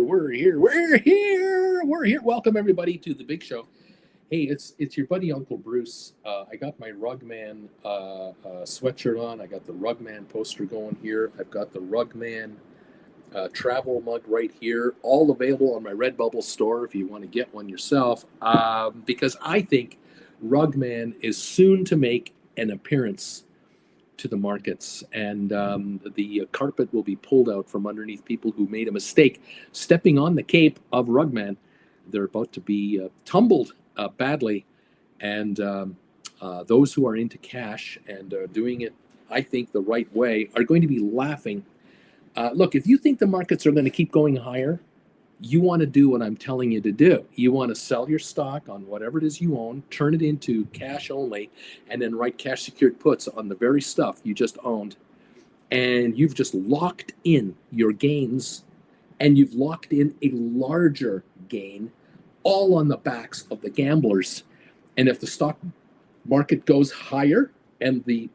We're here. Welcome everybody to the big show. Hey, it's your buddy Uncle Bruce. I got my Rugman sweatshirt on. I got the Rugman poster going here. I've got the Rugman travel mug right here, all available on my Redbubble store if you want to get one yourself. Because I think Rugman is soon to make an appearance to the markets, and the carpet will be pulled out from underneath people who made a mistake stepping on the cape of Rugman. They're about to be tumbled badly, and those who are into cash and doing it, I think, the right way are going to be laughing. Look, if you think the markets are going to keep going higher, you want to do what I'm telling you to do. You want to sell your stock on whatever it is you own, turn it into cash only, and then write cash secured puts on the very stuff you just owned. And you've just locked in your gains, and you've locked in a larger gain, all on the backs of the gamblers. And if the stock market goes higher, and the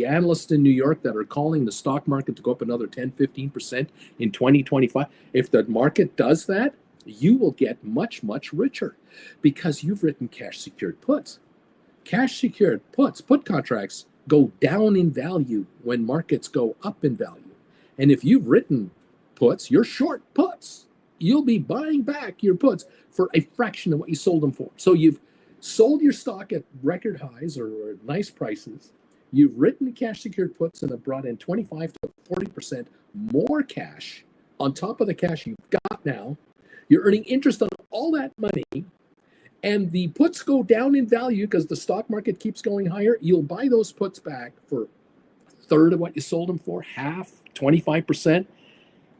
analysts in New York that are calling the stock market to go up another 10, 15% in 2025, if the market does that, you will get much, much richer because you've written cash secured puts. Cash secured puts, put contracts go down in value when markets go up in value. And if you've written puts, you're short puts. You'll be buying back your puts for a fraction of what you sold them for. So you've sold your stock at record highs or nice prices. You've written cash secured puts and have brought in 25 to 40% more cash on top of the cash you've got now. You're earning interest on all that money, and the puts go down in value because the stock market keeps going higher. You'll buy those puts back for a third of what you sold them for, half, 25%,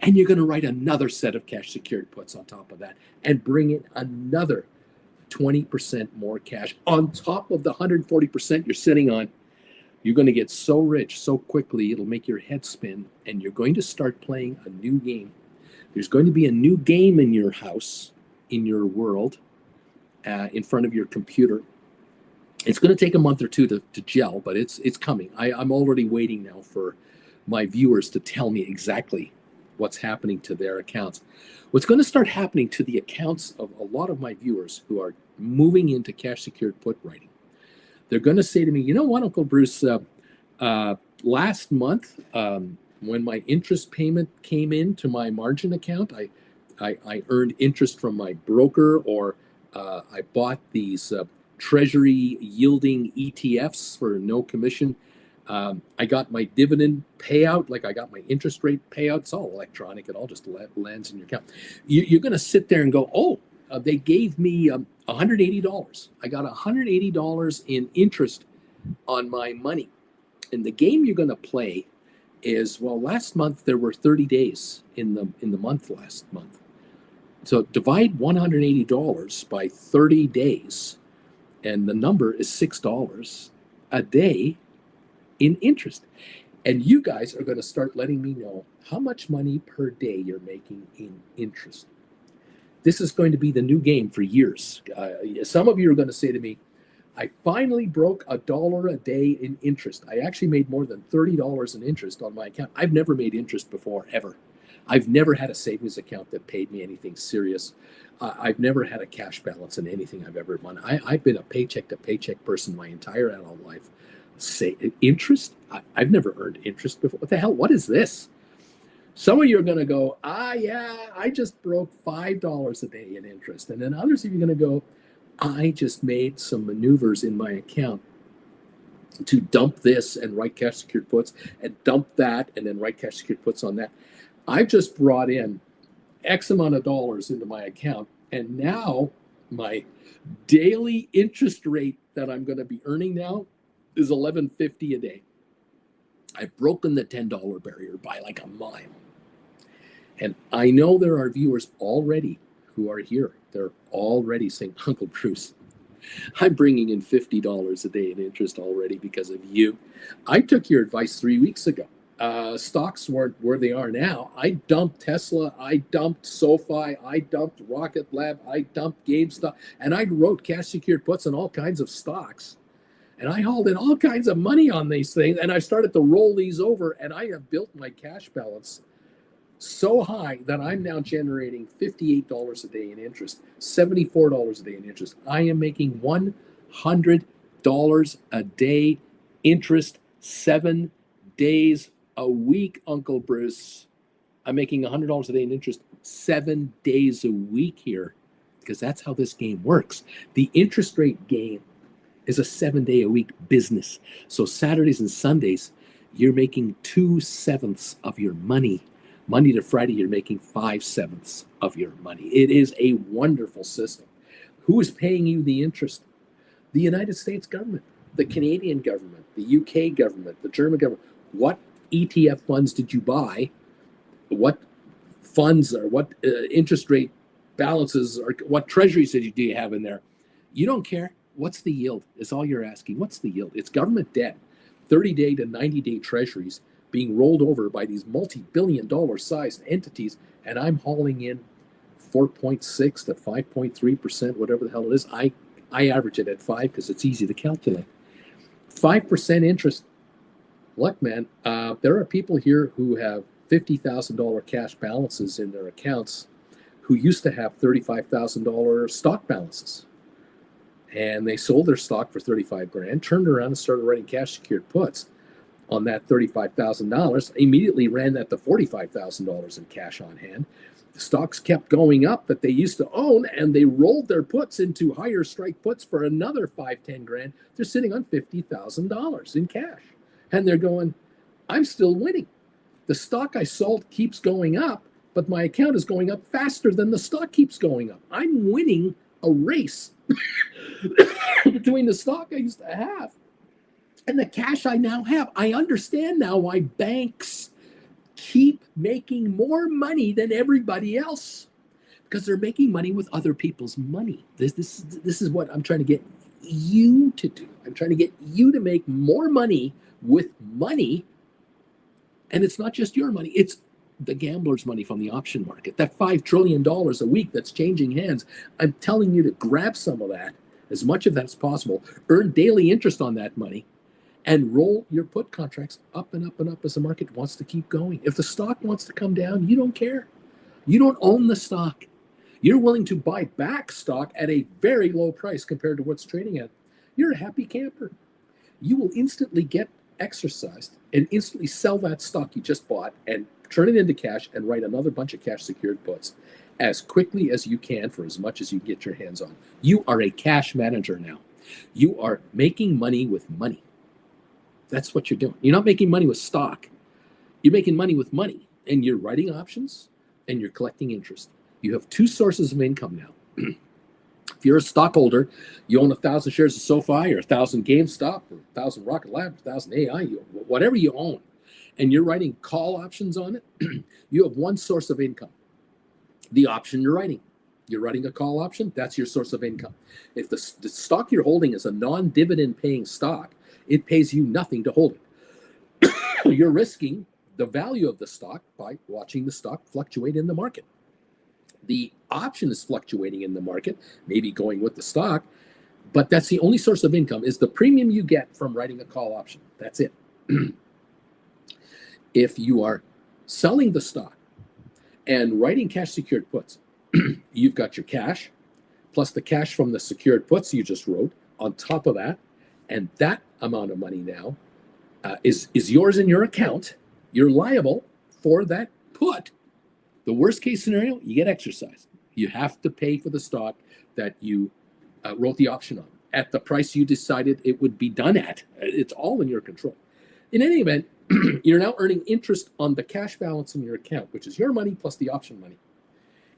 and you're going to write another set of cash secured puts on top of that and bring in another 20% more cash on top of the 140% you're sitting on. You're going to get so rich so quickly, it'll make your head spin, and you're going to start playing a new game. There's going to be a new game in your house, in your world, in front of your computer. It's going to take a month or two to gel, but it's coming. I'm already waiting now for my viewers to tell me exactly what's happening to their accounts. What's going to start happening to the accounts of a lot of my viewers who are moving into cash secured put writing, they're going to say to me, you know what, Uncle Bruce, last month when my interest payment came into my margin account, I earned interest from my broker, or I bought these treasury yielding ETFs for no commission. I got my dividend payout, like I got my interest rate payout. It's all electronic. It all just lands in your account. You're going to sit there and go, oh, they gave me $180. I got $180 in interest on my money. And the game you're going to play is, well, last month there were 30 days in the month last month. So divide $180 by 30 days, and the number is $6 a day in interest. And you guys are going to start letting me know how much money per day you're making in interest. This is going to be the new game for years. Some of you are going to say to me, I finally broke $1 a day in interest. I actually made more than $30 in interest on my account. I've never made interest before, ever. I've never had a savings account that paid me anything serious. I've never had a cash balance in anything I've ever done. I've been a paycheck to paycheck person my entire adult life. Say interest? I've never earned interest before. What the hell? What is this? Some of you are going to go, yeah, I just broke $5 a day in interest. And then others of you are going to go, I just made some maneuvers in my account to dump this and write cash secured puts, and dump that and then write cash secured puts on that. I've just brought in X amount of dollars into my account, and now my daily interest rate that I'm going to be earning now is $11.50 a day. I've broken the $10 barrier by like a mile. And I know there are viewers already who are here. They're already saying, Uncle Bruce, I'm bringing in $50 a day in interest already because of you. I took your advice 3 weeks ago. Stocks weren't where they are now. I dumped Tesla. I dumped SoFi. I dumped Rocket Lab. I dumped GameStop. And I wrote cash secured puts on all kinds of stocks. And I hauled in all kinds of money on these things. And I started to roll these over. And I have built my cash balance so high that I'm now generating $58 a day in interest, $74 a day in interest. I am making $100 a day interest 7 days a week, Uncle Bruce. I'm making $100 a day in interest 7 days a week here, because that's how this game works. The interest rate game is a 7-day-a-week business. So Saturdays and Sundays, you're making 2/7 of your money. Monday to Friday, you're making 5/7 of your money. It is a wonderful system. Who is paying you the interest? The United States government, the Canadian government, the UK government, the German government. What ETF funds did you buy? What funds or what interest rate balances or what treasuries do you have in there? You don't care. What's the yield? Is all you're asking. What's the yield? It's government debt, 30-day to 90-day treasuries being rolled over by these multi-billion-dollar sized entities, and I'm hauling in 4.6 to 5.3%, whatever the hell it is. I average it at 5 because it's easy to calculate. 5% interest. Look, man, there are people here who have $50,000 cash balances in their accounts who used to have $35,000 stock balances. And they sold their stock for 35 grand, turned around and started writing cash secured puts on that $35,000, immediately ran that to $45,000 in cash on hand. The stocks kept going up that they used to own, and they rolled their puts into higher strike puts for another 5-10 grand. They're sitting on $50,000 in cash. And they're going, I'm still winning. The stock I sold keeps going up, but my account is going up faster than the stock keeps going up. I'm winning a race between the stock I used to have and the cash I now have. I understand now why banks keep making more money than everybody else, because they're making money with other people's money. This is what I'm trying to get you to do. I'm trying to get you to make more money with money. And it's not just your money. It's the gambler's money from the option market. That $5 trillion a week that's changing hands. I'm telling you to grab some of that, as much of that as possible, earn daily interest on that money, and roll your put contracts up and up and up as the market wants to keep going. If the stock wants to come down, you don't care. You don't own the stock. You're willing to buy back stock at a very low price compared to what's trading at. You're a happy camper. You will instantly get exercised and instantly sell that stock you just bought and turn it into cash and write another bunch of cash secured puts as quickly as you can for as much as you get your hands on. You are a cash manager now. You are making money with money. That's what you're doing. You're not making money with stock. You're making money with money, and you're writing options and you're collecting interest. You have two sources of income now. If you're a stockholder, you own 1,000 shares of SoFi or 1,000 GameStop or 1,000 Rocket Lab, 1,000 AI, whatever you own, and you're writing call options on it, you have one source of income. The option you're writing. You're writing a call option, that's your source of income. If the stock you're holding is a non-dividend paying stock, it pays you nothing to hold it. You're risking the value of the stock by watching the stock fluctuate in the market. The option is fluctuating in the market, maybe going with the stock, but that's the only source of income is the premium you get from writing a call option. That's it. If you are selling the stock and writing cash secured puts, you've got your cash plus the cash from the secured puts you just wrote on top of that, and that amount of money now is yours in your account. You're liable for that put. The worst case scenario, you get exercised. You have to pay for the stock that you wrote the option on at the price you decided it would be done at. It's all in your control. In any event, you're now earning interest on the cash balance in your account, which is your money plus the option money.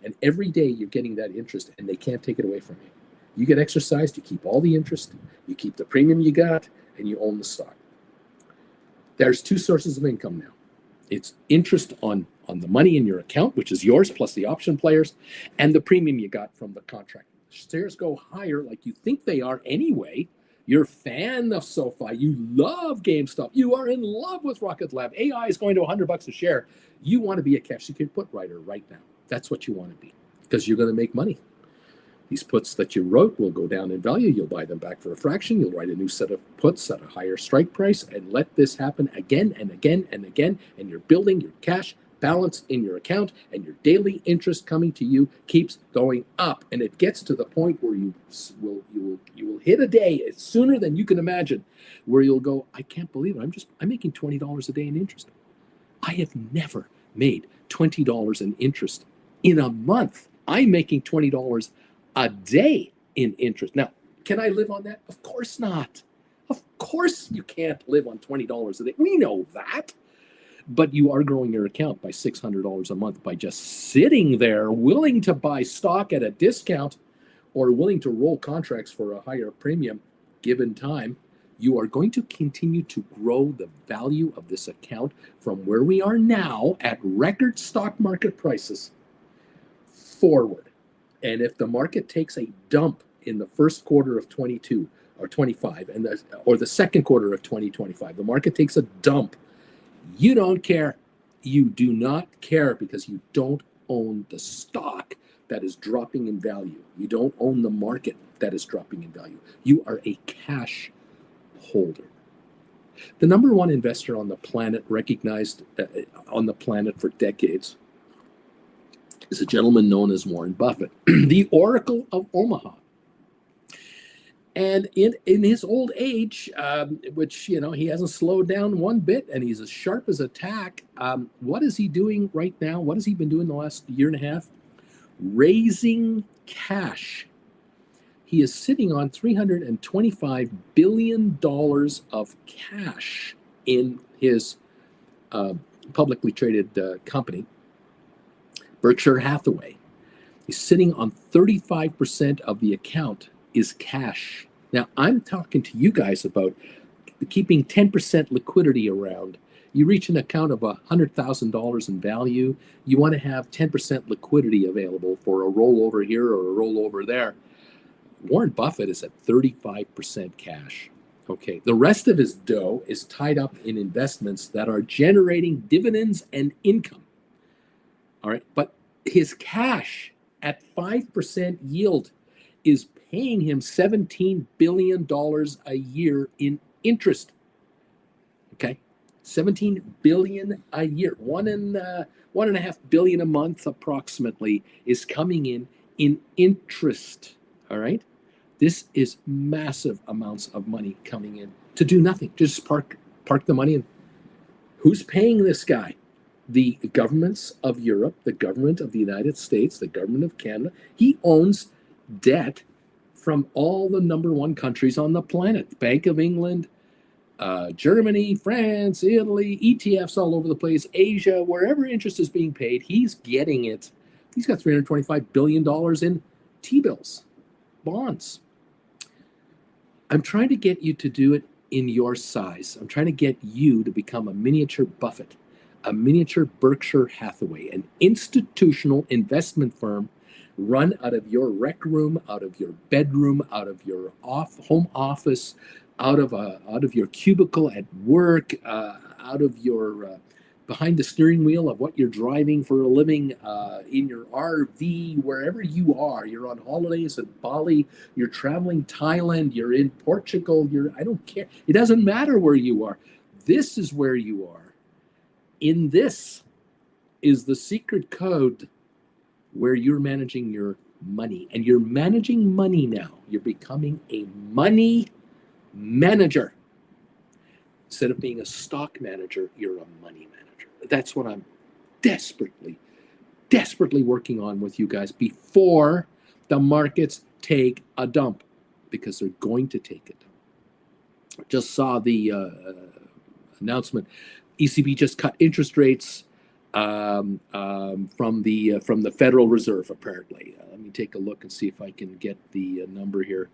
And every day you're getting that interest, and they can't take it away from you. You get exercised, you keep all the interest, you keep the premium you got, and you own the stock. There's two sources of income now. It's interest on the money in your account, which is yours, plus the option players, and the premium you got from the contract. Shares go higher like you think they are anyway. You're a fan of SoFi. You love GameStop. You are in love with Rocket Lab. AI is going to $100 a share. You want to be a cash secured put writer right now. That's what you want to be, because you're going to make money. These puts that you wrote will go down in value. You'll buy them back for a fraction. You'll write a new set of puts at a higher strike price and let this happen again and again and again. And you're building your cash balance in your account, and your daily interest coming to you keeps going up, and it gets to the point where you will hit a day sooner than you can imagine, where you'll go, I can't believe it. I'm making $20 a day in interest. I have never made $20 in interest in a month. I'm making $20 a day in interest. Now, can I live on that? Of course not. Of course you can't live on $20 a day. We know that. But you are growing your account by $600 a month by just sitting there, willing to buy stock at a discount or willing to roll contracts for a higher premium given time. You are going to continue to grow the value of this account from where we are now at record stock market prices forward. And if the market takes a dump in the first quarter of 22 or 25 or the second quarter of 2025, the market takes a dump, you don't care. You do not care because you don't own the stock that is dropping in value. You don't own the market that is dropping in value. You are a cash holder. The number one investor on the planet, recognized on the planet for decades, is a gentleman known as Warren Buffett, the Oracle of Omaha. And in his old age, which, he hasn't slowed down one bit, and he's as sharp as a tack, what is he doing right now? What has he been doing the last year and a half? Raising cash. He is sitting on $325 billion of cash in his publicly traded company, Berkshire Hathaway. He's sitting on 35% of the account is cash. Now, I'm talking to you guys about keeping 10% liquidity around. You reach an account of $100,000 in value, you want to have 10% liquidity available for a rollover here or a rollover there. Warren Buffett is at 35% cash. Okay, the rest of his dough is tied up in investments that are generating dividends and income. All right, but his cash at 5% yield is paying him $17 billion a year in interest. Okay, $17 billion a year, $1.5 billion a month approximately is coming in interest. All right, this is massive amounts of money coming in to do nothing. Just park the money in. Who's paying this guy? The governments of Europe, the government of the United States, the government of Canada. He owns debt from all the number one countries on the planet. Bank of England, Germany, France, Italy, ETFs all over the place, Asia, wherever interest is being paid, he's getting it. He's got $325 billion in T-bills, bonds. I'm trying to get you to do it in your size. I'm trying to get you to become a miniature Buffett, a miniature Berkshire Hathaway, an institutional investment firm run out of your rec room, out of your bedroom, out of your home office, out of your cubicle at work, out of your behind the steering wheel of what you're driving for a living, in your RV, wherever you are. You're on holidays in Bali, you're traveling Thailand, you're in Portugal, I don't care. It doesn't matter where you are. This is where you are. In this is the secret code where you're managing your money. And you're managing money now. You're becoming a money manager. Instead of being a stock manager, you're a money manager. That's what I'm desperately working on with you guys before the markets take a dump, because they're going to take a dump. Just saw the announcement. ECB just cut interest rates from the Federal Reserve, apparently. Let me take a look and see if I can get the number here.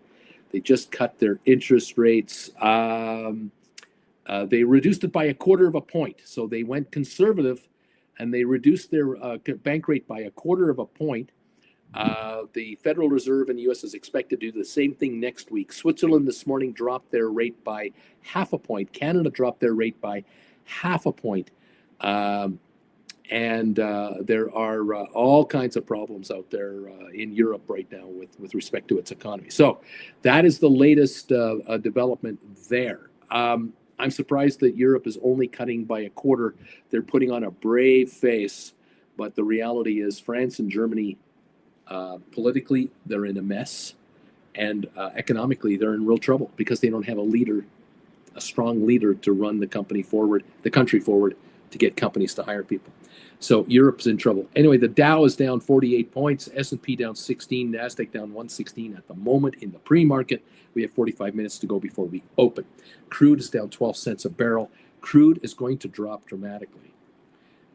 They just cut their interest rates. They reduced it by 1/4 point. So they went conservative, and they reduced their bank rate by 1/4 point. The Federal Reserve in the U.S. is expected to do the same thing next week. Switzerland this morning dropped their rate by 0.5 point. Canada dropped their rate by 0.5 point. And there are all kinds of problems out there in Europe right now with respect to its economy. So that is the latest development there. I'm surprised that Europe is only cutting by a quarter. They're putting on a brave face, but the reality is France and Germany, politically, they're in a mess, and economically, they're in real trouble because they don't have a strong leader to run the country forward, to get companies to hire people. So Europe's in trouble. Anyway, the Dow is down 48 points, S&P down 16, NASDAQ down 116 at the moment in the pre-market. We have 45 minutes to go before we open. Crude is down 12 cents a barrel. Crude is going to drop dramatically.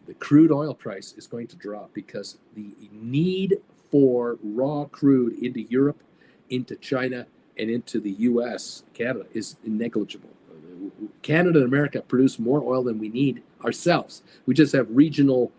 The crude oil price is going to drop because the need for raw crude into Europe, into China, and into the US, Canada, is negligible. Canada and America produce more oil than we need ourselves. We just have regional,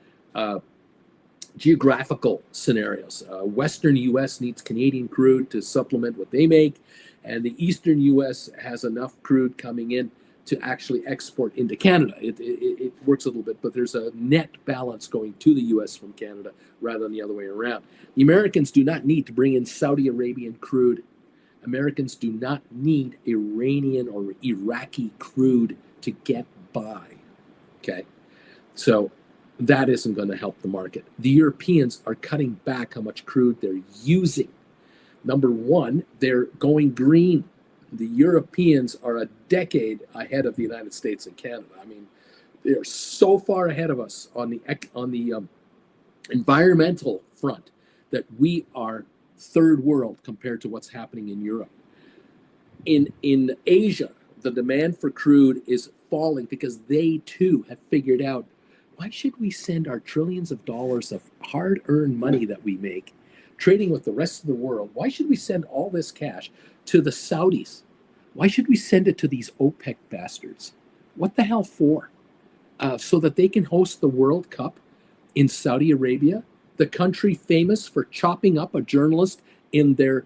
geographical scenarios. Western US needs Canadian crude to supplement what they make, and the Eastern US has enough crude coming in to actually export into Canada. It works a little bit, but there's a net balance going to the US from Canada rather than the other way around. The Americans do not need to bring in Saudi Arabian crude. Americans do not need Iranian or Iraqi crude to get by. Okay, so that isn't going to help the market. The Europeans are cutting back how much crude they're using. Number one, they're going green. The Europeans are a decade ahead of the United States and Canada. I mean, they are so far ahead of us on the environmental front that we are third world compared to what's happening in Europe. In Asia, the demand for crude is falling because they too have figured out, why should we send our trillions of dollars of hard-earned money that we make trading with the rest of the world? Why should we send all this cash to the Saudis? Why should we send it to these OPEC bastards? What the hell for? So that they can host the World Cup in Saudi Arabia, the country famous for chopping up a journalist in their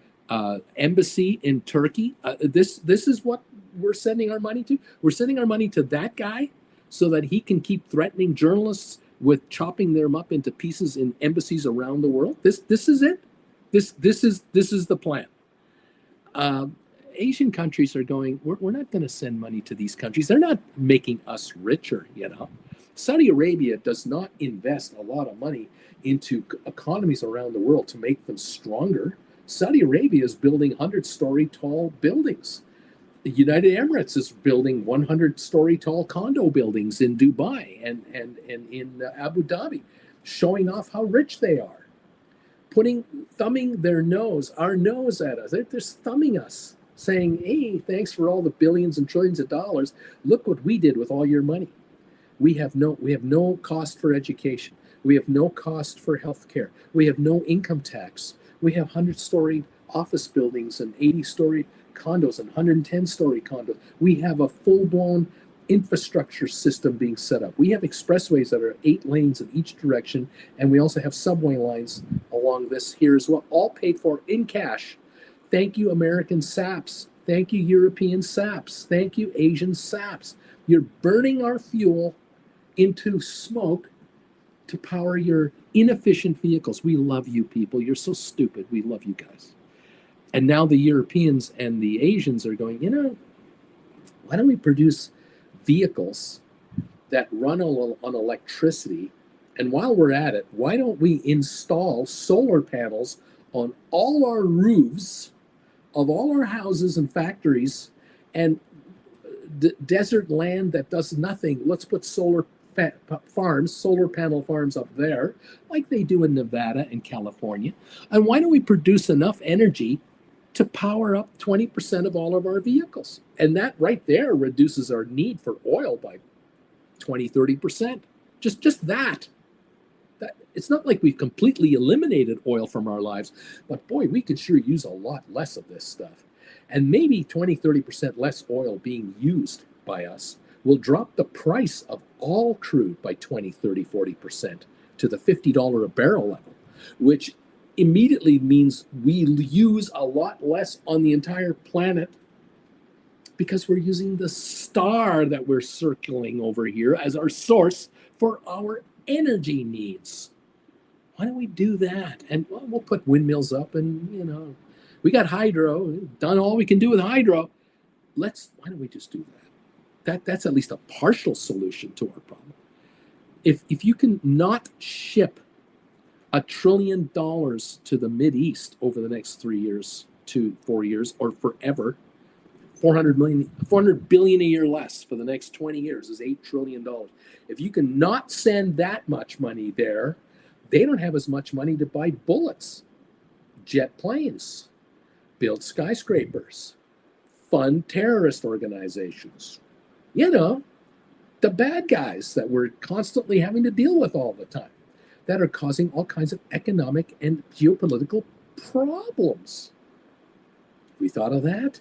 embassy in Turkey. This is what we're sending our money to. We're sending our money to that guy so that he can keep threatening journalists with chopping them up into pieces in embassies around the world. This is it. This is the plan. Asian countries are going, we're not going to send money to these countries. They're not making us richer, you know. Saudi Arabia does not invest a lot of money into economies around the world to make them stronger. Saudi Arabia is building 100-story tall buildings. The United Emirates is building 100-story tall condo buildings in Dubai and in Abu Dhabi, showing off how rich they are, thumbing our nose at us. They're thumbing us, saying, hey, thanks for all the billions and trillions of dollars. Look what we did with all your money. We have no cost for education. We have no cost for healthcare. We have no income tax. We have 100-story office buildings and 80-story condos and 110-story condos. We have a full-blown infrastructure system being set up. We have expressways that are 8 lanes in each direction, and we also have subway lines along this here as well, all paid for in cash. Thank you, American saps. Thank you, European saps. Thank you, Asian saps. You're burning our fuel into smoke to power your inefficient vehicles. We love you people. You're so stupid. We love you guys. And now the Europeans and the Asians are going, why don't we produce vehicles that run on electricity? And while we're at it, why don't we install solar panels on all our roofs of all our houses and factories and desert land that does nothing? Let's put solar panel farms up there, like they do in Nevada and California. And why don't we produce enough energy to power up 20% of all of our vehicles? And that right there reduces our need for oil by 20-30%. Just that. It's not like we've completely eliminated oil from our lives, but boy, we could sure use a lot less of this stuff. And maybe 20-30% less oil being used by us will drop the price of all crude by 20-30-40% to the $50 a barrel level, which immediately means we use a lot less on the entire planet because we're using the star that we're circling over here as our source for our energy needs. Why don't we do that? And we'll put windmills up, and we got hydro, done all we can do with hydro. Why don't we just do that? that's at least a partial solution to our problem. If you can not ship $1 trillion to the Mideast over the next 3 years to 4 years or forever, 400 billion a year less for the next 20 years is $8 trillion. If you can not send that much money there, they don't have as much money to buy bullets, jet planes, build skyscrapers, fund terrorist organizations. You know, the bad guys that we're constantly having to deal with all the time, that are causing all kinds of economic and geopolitical problems. We thought of that.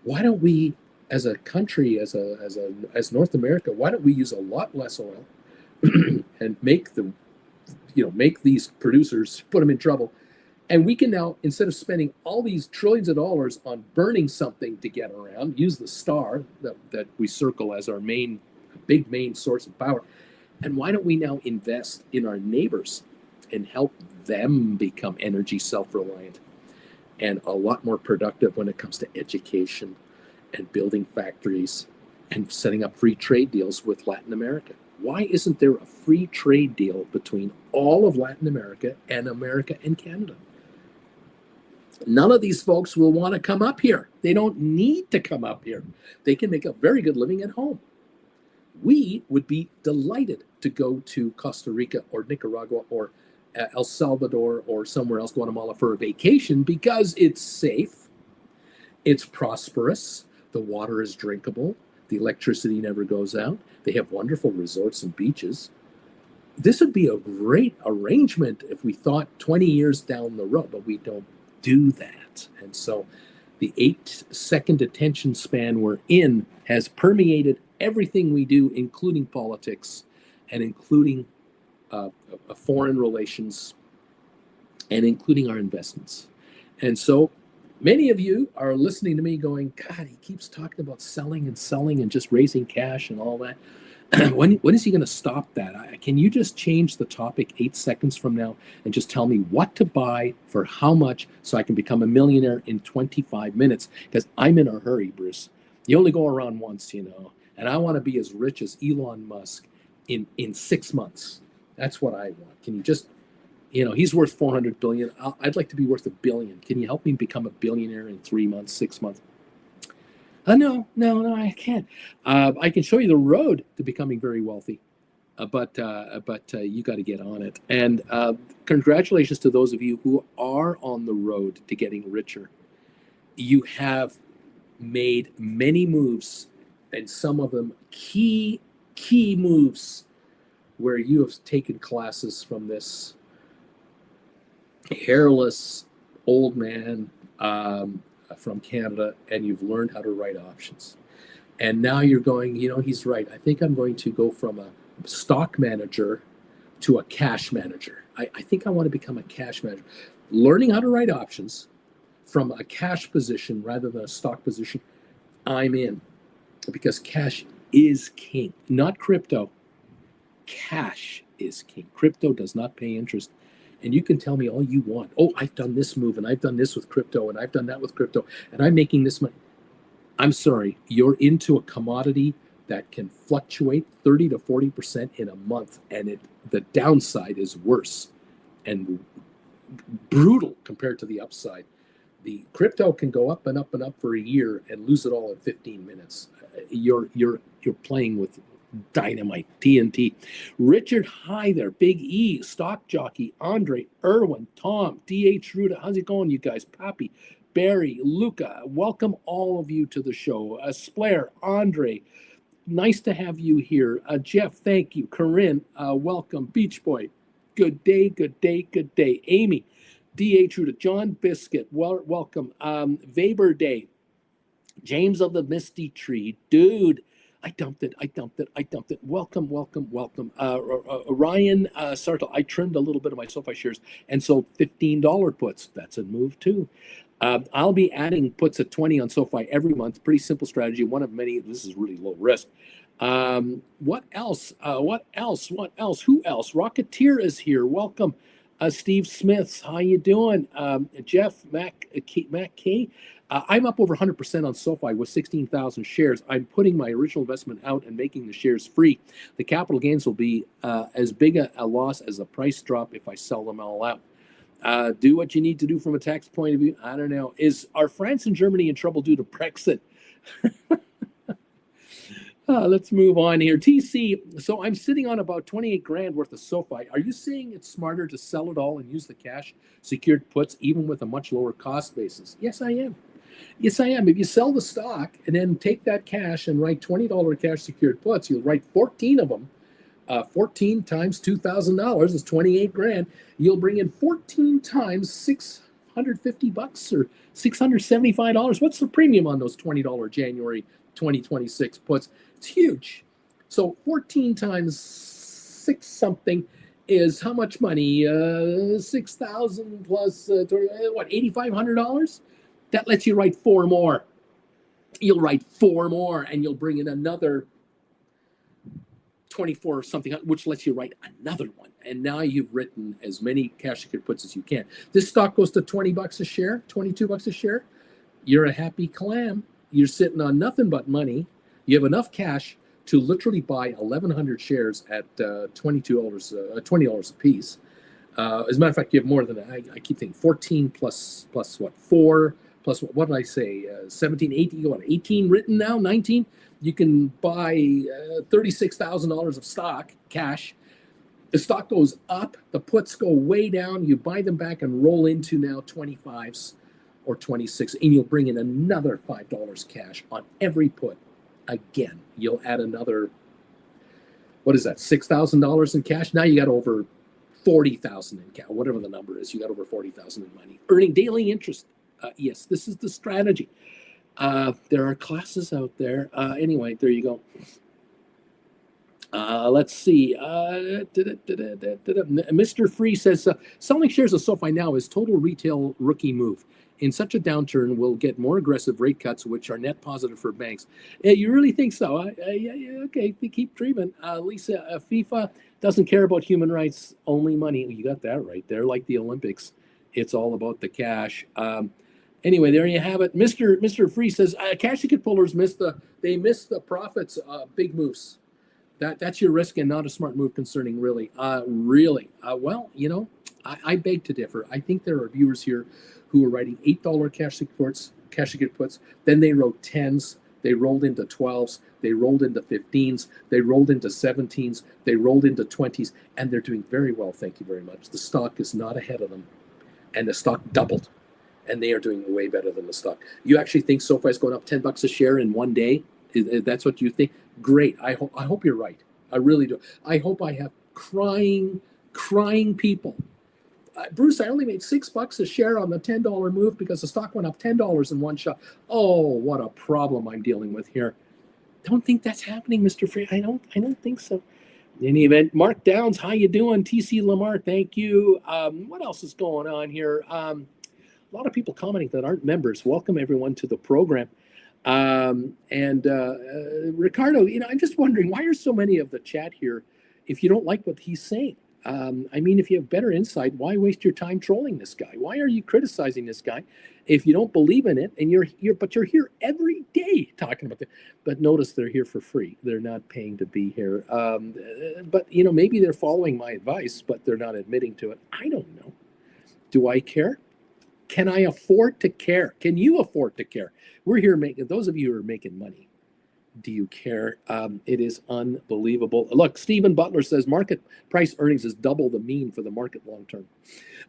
Why don't we, as a country, as North America, why don't we use a lot less oil and make these producers, put them in trouble, and we can now, instead of spending all these trillions of dollars on burning something to get around, use the star that we circle as our main source of power. And why don't we now invest in our neighbors and help them become energy self-reliant and a lot more productive when it comes to education and building factories and setting up free trade deals with Latin America? Why isn't there a free trade deal between all of Latin America and Canada? None of these folks will want to come up here. They don't need to come up here. They can make a very good living at home. We would be delighted to go to Costa Rica or Nicaragua or El Salvador or somewhere else, Guatemala, for a vacation because it's safe, it's prosperous, the water is drinkable, the electricity never goes out, they have wonderful resorts and beaches. This would be a great arrangement if we thought 20 years down the road, but we don't do that. And so the 8-second attention span we're in has permeated everything we do, including politics and including foreign relations and including our investments. And so many of you are listening to me going, God, he keeps talking about selling and just raising cash and all that. When is he going to stop that? Can you just change the topic 8 seconds from now and just tell me what to buy for how much so I can become a millionaire in 25 minutes? Because I'm in a hurry, Bruce. You only go around once, and I want to be as rich as Elon Musk in 6 months. That's what I want. Can you just, he's worth 400 billion. I'd like to be worth $1 billion. Can you help me become a billionaire in 3 months, 6 months? No, I can't. I can show you the road to becoming very wealthy, but you got to get on it. And congratulations to those of you who are on the road to getting richer. You have made many moves, and some of them key moves, where you have taken classes from this hairless old man from Canada, and you've learned how to write options. And now you're going, he's right. I think I'm going to go from a stock manager to a cash manager. I think I want to become a cash manager. Learning how to write options from a cash position rather than a stock position, I'm in. Because cash is king, not crypto. Cash is king. Crypto does not pay interest. And you can tell me all you want. Oh, I've done this move, and I've done this with crypto, and I've done that with crypto, and I'm making this money. I'm sorry, you're into a commodity that can fluctuate 30 to 40% in a month, and the downside is worse and brutal compared to the upside. The crypto can go up and up and up for a year and lose it all in 15 minutes. You're playing with dynamite, TNT. Richard, hi there. Big E, Stock Jockey, Andre, Erwin, Tom, D.H. Ruda. How's it going, you guys? Pappy, Barry, Luca, welcome all of you to the show. Splair, Andre, nice to have you here. Jeff, thank you. Corinne, welcome. Beach Boy, good day, good day, good day. Amy, D.H. Ruda, John Biscuit, welcome. Weber Day, James of the Misty Tree, dude. I dumped it. Welcome. Ryan Sartle, I trimmed a little bit of my SoFi shares and sold $15 puts. That's a move too. I'll be adding puts at 20 on SoFi every month. Pretty simple strategy. One of many. This is really low risk. What else? Who else? Rocketeer is here. Welcome. Steve Smiths, how you doing? Jeff Mac K. I'm up over 100% on SoFi with 16,000 shares. I'm putting my original investment out and making the shares free. The capital gains will be as big a loss as the price drop if I sell them all out. Do what you need to do from a tax point of view. I don't know. Are France and Germany in trouble due to Brexit? Let's move on here. TC. So I'm sitting on about 28 grand worth of SoFi. Are you saying it's smarter to sell it all and use the cash secured puts even with a much lower cost basis? Yes, I am. Yes, I am. If you sell the stock and then take that cash and write $20 cash secured puts, you'll write 14 of them. 14 times $2,000 is 28 grand. You'll bring in 14 times $650 or $675. What's the premium on those $20 January 2026 puts? It's huge. So 14 times 6 something is how much money? 6,000 plus what? $8,500. That lets you write 4 more. You'll write 4 more, and you'll bring in another 24 or something, which lets you write another one. And now you've written as many cash secured puts as you can. This stock goes to $20 a share, $22 a share. You're a happy clam. You're sitting on nothing but money. You have enough cash to literally buy 1,100 shares at $20 a piece. As a matter of fact, you have more than that. I keep thinking 14 plus what? 4 plus what did I say? 17, 18, what? 18 written now, 19. You can buy $36,000 of stock, cash. The stock goes up, the puts go way down. You buy them back and roll into now 25s or 26, and you'll bring in another $5 cash on every put. Again, you'll add another, what is that, $6,000 in cash? Now you got over 40,000 in cash, whatever the number is. You got over 40,000 in money, earning daily interest. Yes, this is the strategy. There are classes out there. Anyway, there you go. Let's see. Mr. Free says, selling shares of SoFi now is total retail rookie move. In such a downturn, we'll get more aggressive rate cuts, which are net positive for banks. You really think so? Yeah, okay, keep dreaming. Lisa, FIFA doesn't care about human rights, only money. You got that right. They're like the Olympics. It's all about the cash. Anyway, there you have it. Mr. Free says, cash ticket pullers miss the profits, big moves. That's your risk and not a smart move concerning really. Well, you know, I beg to differ. I think there are viewers here who are writing $8 cash ticket puts. Then they wrote 10s. They rolled into 12s. They rolled into 15s. They rolled into 17s. They rolled into 20s. And they're doing very well, thank you very much. The stock is not ahead of them. And the stock doubled. And they are doing way better than the stock. You actually think SoFi is going up $10 a share in one day? That's what you think? Great. I hope you're right. I really do. I hope I have crying people. Bruce, I only made $6 a share on the $10 move because the stock went up $10 in one shot. Oh, what a problem I'm dealing with here. Don't think that's happening, Mr. Free. I don't think so. In any event, Mark Downs, how you doing? TC Lamar, thank you. What else is going on here? A lot of people commenting that aren't members. Welcome everyone to the program. Ricardo, you know, I'm just wondering, why are so many of the chat here if you don't like what he's saying? I mean, if you have better insight, why waste your time trolling this guy? Why are you criticizing this guy if you don't believe in it? And you're here every day talking about it. But notice they're here for free. They're not paying to be here. But you know, maybe they're following my advice, but they're not admitting to it. I don't know. Do I care? Can I afford to care? Can you afford to care? We're here making, those of you who are making money, do you care? It is unbelievable. Look, Stephen Butler says market price earnings is double the mean for the market long term.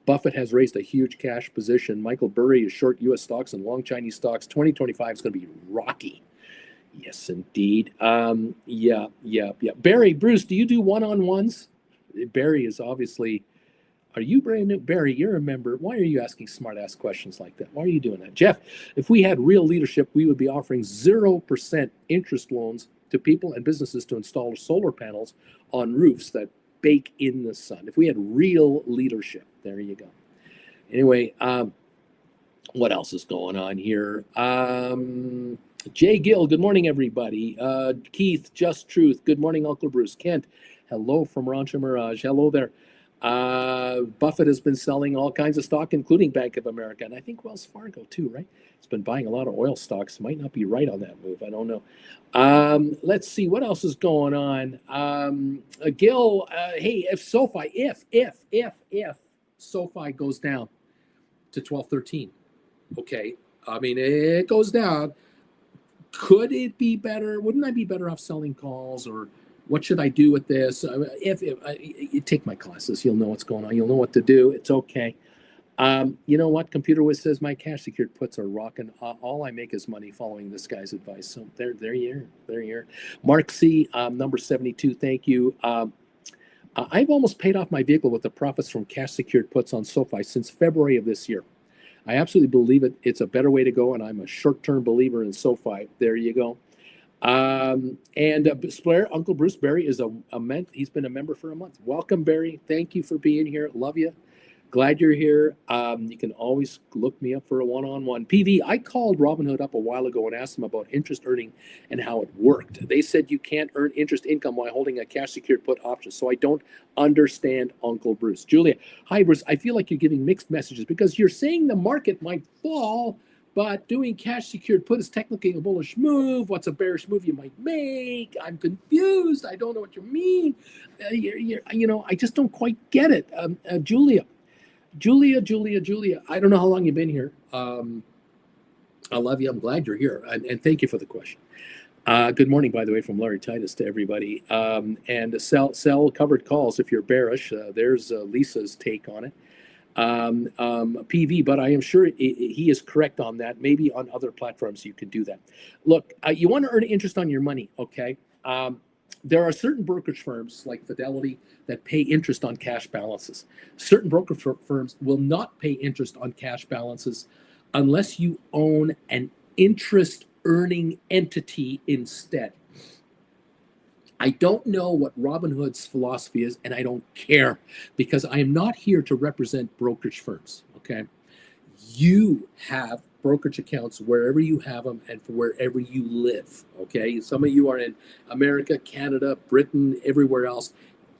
Buffett has raised a huge cash position. Michael Burry is short U.S. stocks and long Chinese stocks. 2025 is going to be rocky. Yes, indeed. Yeah. Barry, Bruce, do you do one-on-ones? Barry is obviously... Are you brand new? Barry, you're a member. Why are you asking smart-ass questions like that? Why are you doing that? Jeff, if we had real leadership, we would be offering 0% interest loans to people and businesses to install solar panels on roofs that bake in the sun. If we had real leadership, there you go. Anyway, what else is going on here? Jay Gill, good morning, everybody. Keith, Just Truth, good morning, Uncle Bruce. Kent, hello from Rancho Mirage. Hello there. Buffett has been selling all kinds of stock, including Bank of America, and I think Wells Fargo too, right? It's been buying a lot of oil stocks. Might not be right on that move. I don't know. Let's see what else is going on. Gil, hey, if SoFi, if SoFi goes down to 12.13, okay. I mean, it goes down. Could it be better? Wouldn't I be better off selling calls, or what should I do with this? If you take my classes, you'll know what's going on. You'll know what to do. It's okay. You know what? Computer Wiz says my cash secured puts are rocking. All I make is money following this guy's advice. So there you are. Mark C, number 72. Thank you. I've almost paid off my vehicle with the profits from cash secured puts on SoFi since February of this year. I absolutely believe it. It's a better way to go, and I'm a short-term believer in SoFi. There you go. Blair, Uncle Bruce Barry is he's been a member for a month. Welcome, Barry. Thank you for being here. Love you. Glad you're here. You can always look me up for a one-on-one. PV, I called Robinhood up a while ago and asked them about interest earning and how it worked. They said you can't earn interest income while holding a cash secured put option. So I don't understand, Uncle Bruce. Julia, hi, Bruce. I feel like you're giving mixed messages because you're saying the market might fall, but doing cash secured put is technically a bullish move. What's a bearish move you might make? I'm confused. I don't know what you mean. I just don't quite get it. Julia, I don't know how long you've been here. I love you. I'm glad you're here. And thank you for the question. Good morning, by the way, from Larry Titus to everybody. And sell covered calls if you're bearish. There's Lisa's take on it. PV, but I am sure he is correct on that. Maybe on other platforms you can do that. Look, you want to earn interest on your money, okay? There are certain brokerage firms like Fidelity that pay interest on cash balances. Certain brokerage firms will not pay interest on cash balances unless you own an interest earning entity instead. I don't know what Robinhood's philosophy is, and I don't care because I am not here to represent brokerage firms, okay? You have brokerage accounts wherever you have them and for wherever you live, okay? Some of you are in America, Canada, Britain, everywhere else.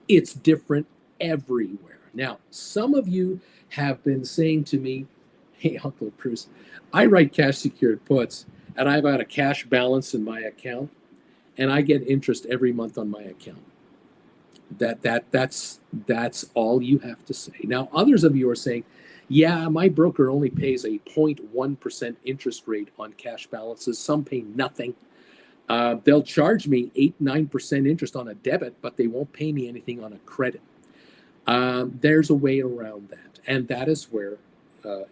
It's different everywhere. Now, some of you have been saying to me, hey, Uncle Bruce, I write cash secured puts and I've got a cash balance in my account and I get interest every month on my account. That's all you have to say. Now, others of you are saying, yeah, my broker only pays a 0.1% interest rate on cash balances. Some pay nothing. They'll charge me 8-9% interest on a debit, but they won't pay me anything on a credit. There's a way around that. And that is where,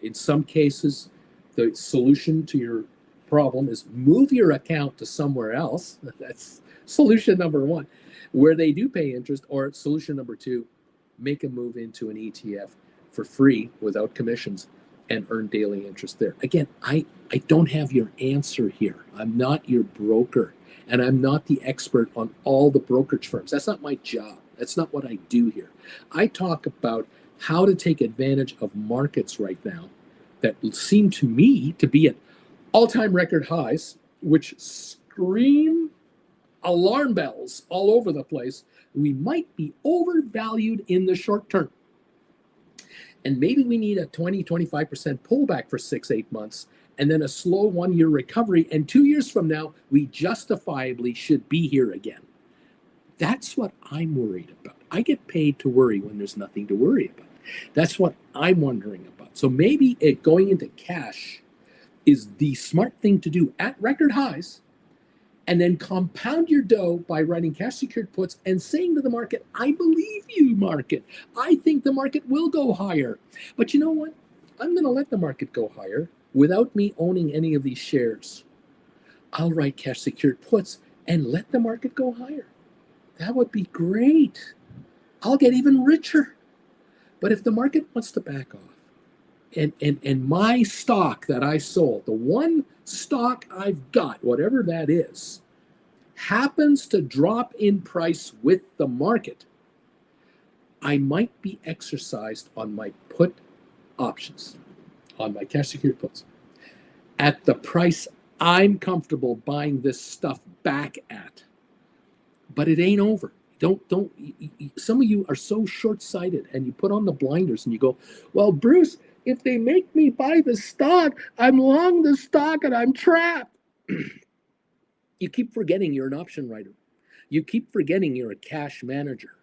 in some cases, the solution to your problem is move your account to somewhere else. That's solution number one, where they do pay interest. Or solution number two, make a move into an ETF for free without commissions and earn daily interest there. Again, I don't have your answer here. I'm not your broker, and I'm not the expert on all the brokerage firms. That's not my job. That's not what I do here. I talk about how to take advantage of markets right now that seem to me to be at all-time record highs, which scream alarm bells all over the place. We might be overvalued in the short term. And maybe we need a 20-25% pullback for 6-8 months and then a slow 1-year recovery. And 2 years from now, we justifiably should be here again. That's what I'm worried about. I get paid to worry when there's nothing to worry about. That's what I'm wondering about. So maybe going into cash is the smart thing to do at record highs, and then compound your dough by writing cash secured puts and saying to the market, I believe you, market. I think the market will go higher. But you know what? I'm going to let the market go higher without me owning any of these shares. I'll write cash secured puts and let the market go higher. That would be great. I'll get even richer. But if the market wants to back off, and my stock that I sold, the one stock I've got, whatever that is, happens to drop in price with the market, I might be exercised on my put options, on my cash secured puts, at the price I'm comfortable buying this stuff back at. But it ain't over. Don't. Some of you are so short-sighted, and you put on the blinders and you go, "Well, Bruce, if they make me buy the stock, I'm long the stock and I'm trapped." You keep forgetting you're an option writer. You keep forgetting you're a cash manager.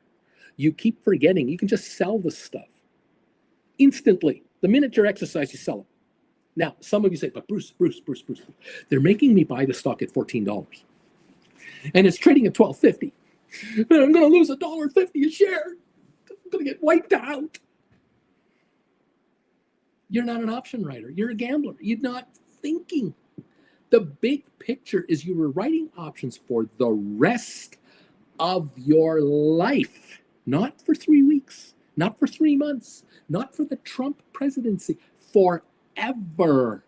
You keep forgetting you can just sell the stuff instantly. The minute you're exercised, you sell it. Now, some of you say, "But Bruce, they're making me buy the stock at $14, and it's trading at $12.50. And I'm going to lose $1.50 a share. I'm going to get wiped out." You're not an option writer. You're a gambler. You're not thinking. The big picture is you were writing options for the rest of your life, not for 3 weeks, not for 3 months, not for the Trump presidency, forever.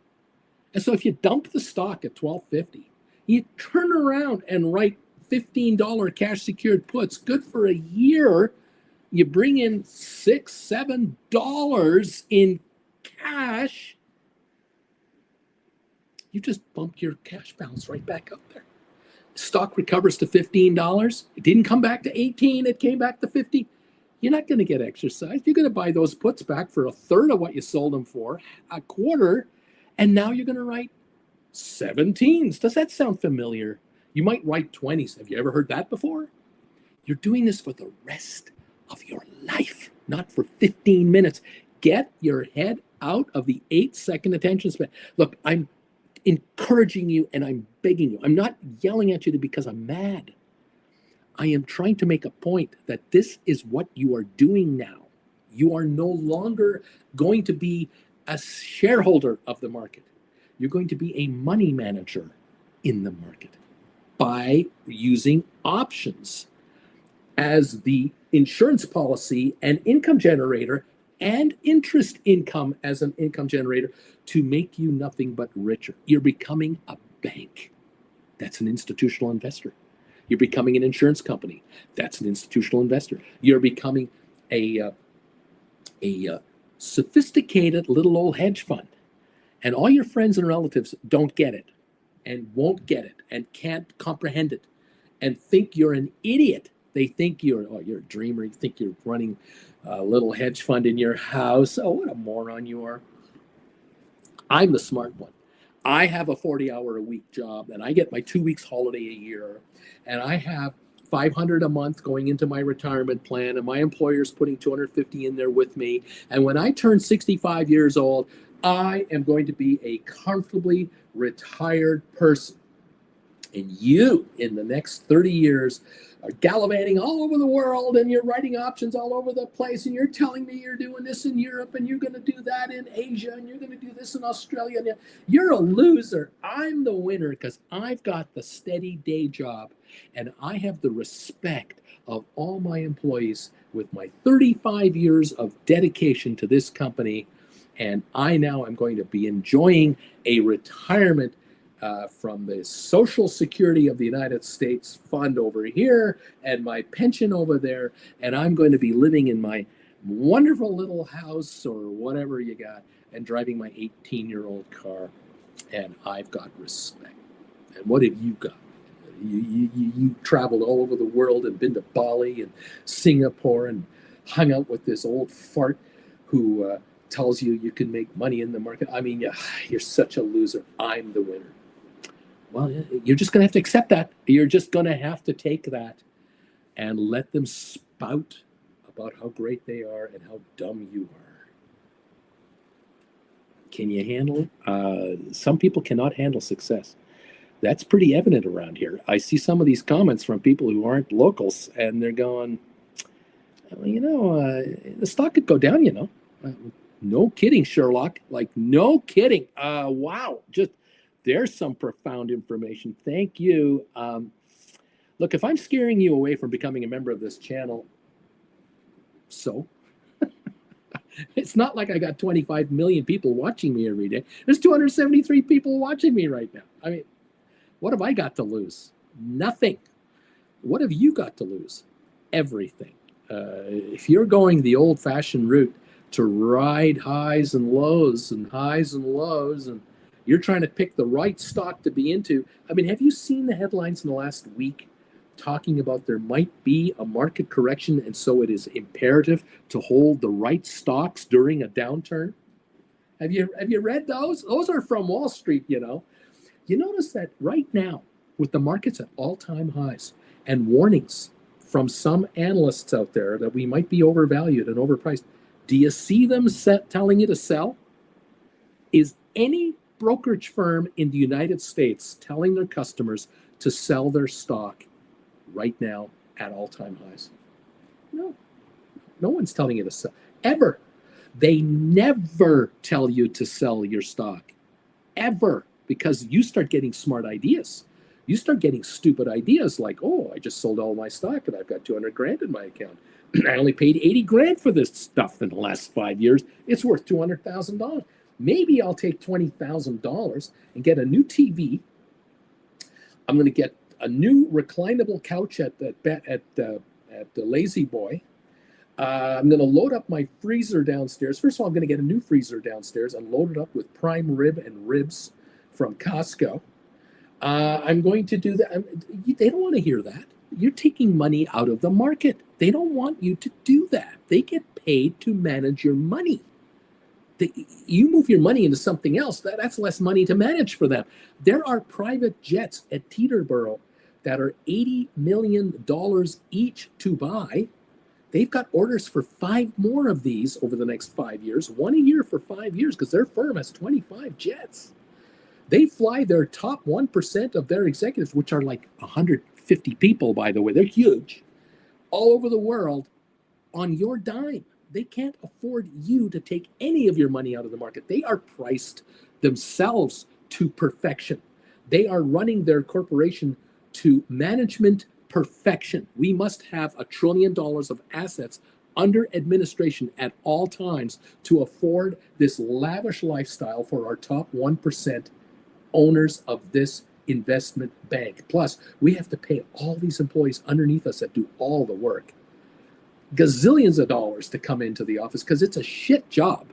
And so if you dump the stock at $12.50, you turn around and write $15 cash secured puts, good for a year. You bring in $6, $7 in cash. You just bumped your cash balance right back up there. Stock recovers to $15. It didn't come back to 18. It came back to 50. You're not going to get exercised. You're going to buy those puts back for a third of what you sold them for, a quarter, and now you're going to write 17s. Does that sound familiar? You might write 20s. Have you ever heard that before? You're doing this for the rest of your life, not for 15 minutes. Get your head out of the 8-second attention span. Look, I'm encouraging you and I'm begging you. I'm not yelling at you because I'm mad. I am trying to make a point that this is what you are doing now. You are no longer going to be a shareholder of the market. You're going to be a money manager in the market by using options as the insurance policy and income generator and interest income as an income generator to make you nothing but richer. You're becoming a bank. That's an institutional investor. You're becoming an insurance company. That's an institutional investor. You're becoming a sophisticated little old hedge fund. And all your friends and relatives don't get it and won't get it and can't comprehend it and think you're an idiot. They think you're a dreamer. You think you're running a little hedge fund in your house. Oh, what a moron you are. I'm the smart one. I have a 40-hour-a-week job, and I get my 2 weeks holiday a year, and I have $500 a month going into my retirement plan, and my employer's putting $250 in there with me. And when I turn 65 years old, I am going to be a comfortably retired person. And you, in the next 30 years, are gallivanting all over the world, and you're writing options all over the place, and you're telling me you're doing this in Europe, and you're going to do that in Asia, and you're going to do this in Australia. You're a loser. I'm the winner because I've got the steady day job, and I have the respect of all my employees with my 35 years of dedication to this company, and I now am going to be enjoying a retirement from the Social Security of the United States fund over here and my pension over there, and I'm going to be living in my wonderful little house or whatever you got and driving my 18-year-old car, and I've got respect. And what have you got? You traveled all over the world and been to Bali and Singapore and hung out with this old fart who tells you you can make money in the market. I mean, you're such a loser. I'm the winner. Well, you're just going to have to accept that. You're just going to have to take that and let them spout about how great they are and how dumb you are. Can you handle it? Some people cannot handle success. That's pretty evident around here. I see some of these comments from people who aren't locals, and they're going, the stock could go down, No kidding, Sherlock. Like, no kidding. Wow. Just there's some profound information. Thank you. Look, if I'm scaring you away from becoming a member of this channel, so it's not like I got 25 million people watching me every day. There's 273 people watching me right now. I mean, what have I got to lose? Nothing. What have you got to lose? Everything. If you're going the old-fashioned route to ride highs and lows, and you're trying to pick the right stock to be into. I mean, have you seen the headlines in the last week talking about there might be a market correction, and so it is imperative to hold the right stocks during a downturn. Have you read those? Those are from Wall Street, you know. You notice that right now, with the markets at all-time highs and warnings from some analysts out there that we might be overvalued and overpriced, do you see them telling you to sell? Is any brokerage firm in the United States telling their customers to sell their stock right now at all-time highs? No. No one's telling you to sell. Ever. They never tell you to sell your stock. Ever. Because you start getting smart ideas. You start getting stupid ideas like, oh, I just sold all my stock and I've got 200 grand in my account. I only paid 80 grand for this stuff in the last 5 years. It's worth $200,000. Maybe I'll take $20,000 and get a new TV. I'm going to get a new reclinable couch at the Lazy Boy. I'm going to load up my freezer downstairs. First of all, I'm going to get a new freezer downstairs and load it up with prime rib and ribs from Costco. I'm going to do that. They don't want to hear that. You're taking money out of the market. They don't want you to do that. They get paid to manage your money. You move your money into something else, that's less money to manage for them. There are private jets at Teterboro that are $80 million each to buy. They've got orders for 5 more of these over the next 5 years, 1 a year for 5 years, because their firm has 25 jets. They fly their top 1% of their executives, which are like 150 people, by the way. They're huge, all over the world on your dime. They can't afford you to take any of your money out of the market. They are priced themselves to perfection. They are running their corporation to management perfection. We must have $1 trillion of assets under administration at all times to afford this lavish lifestyle for our top 1% owners of this investment bank. Plus, we have to pay all these employees underneath us that do all the work gazillions of dollars to come into the office because it's a shit job.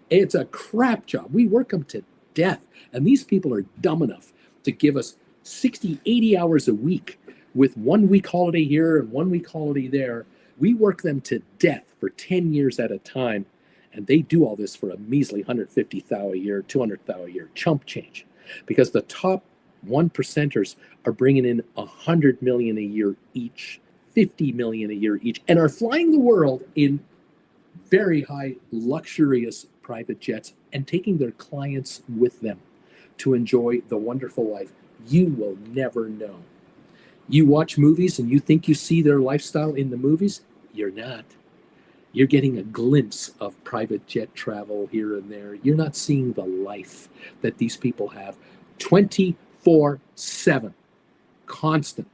It's a crap job. We work them to death. And these people are dumb enough to give us 60, 80 hours a week with 1 week holiday here and 1 week holiday there. We work them to death for 10 years at a time. And they do all this for a measly $150,000 a year, $200,000 a year, chump change. Because the top 1%ers are bringing in $100 million a year each, $50 million a year each, and are flying the world in very high, luxurious private jets and taking their clients with them to enjoy the wonderful life. You will never know. You watch movies and you think you see their lifestyle in the movies. You're not. You're getting a glimpse of private jet travel here and there. You're not seeing the life that these people have 24/7, constant.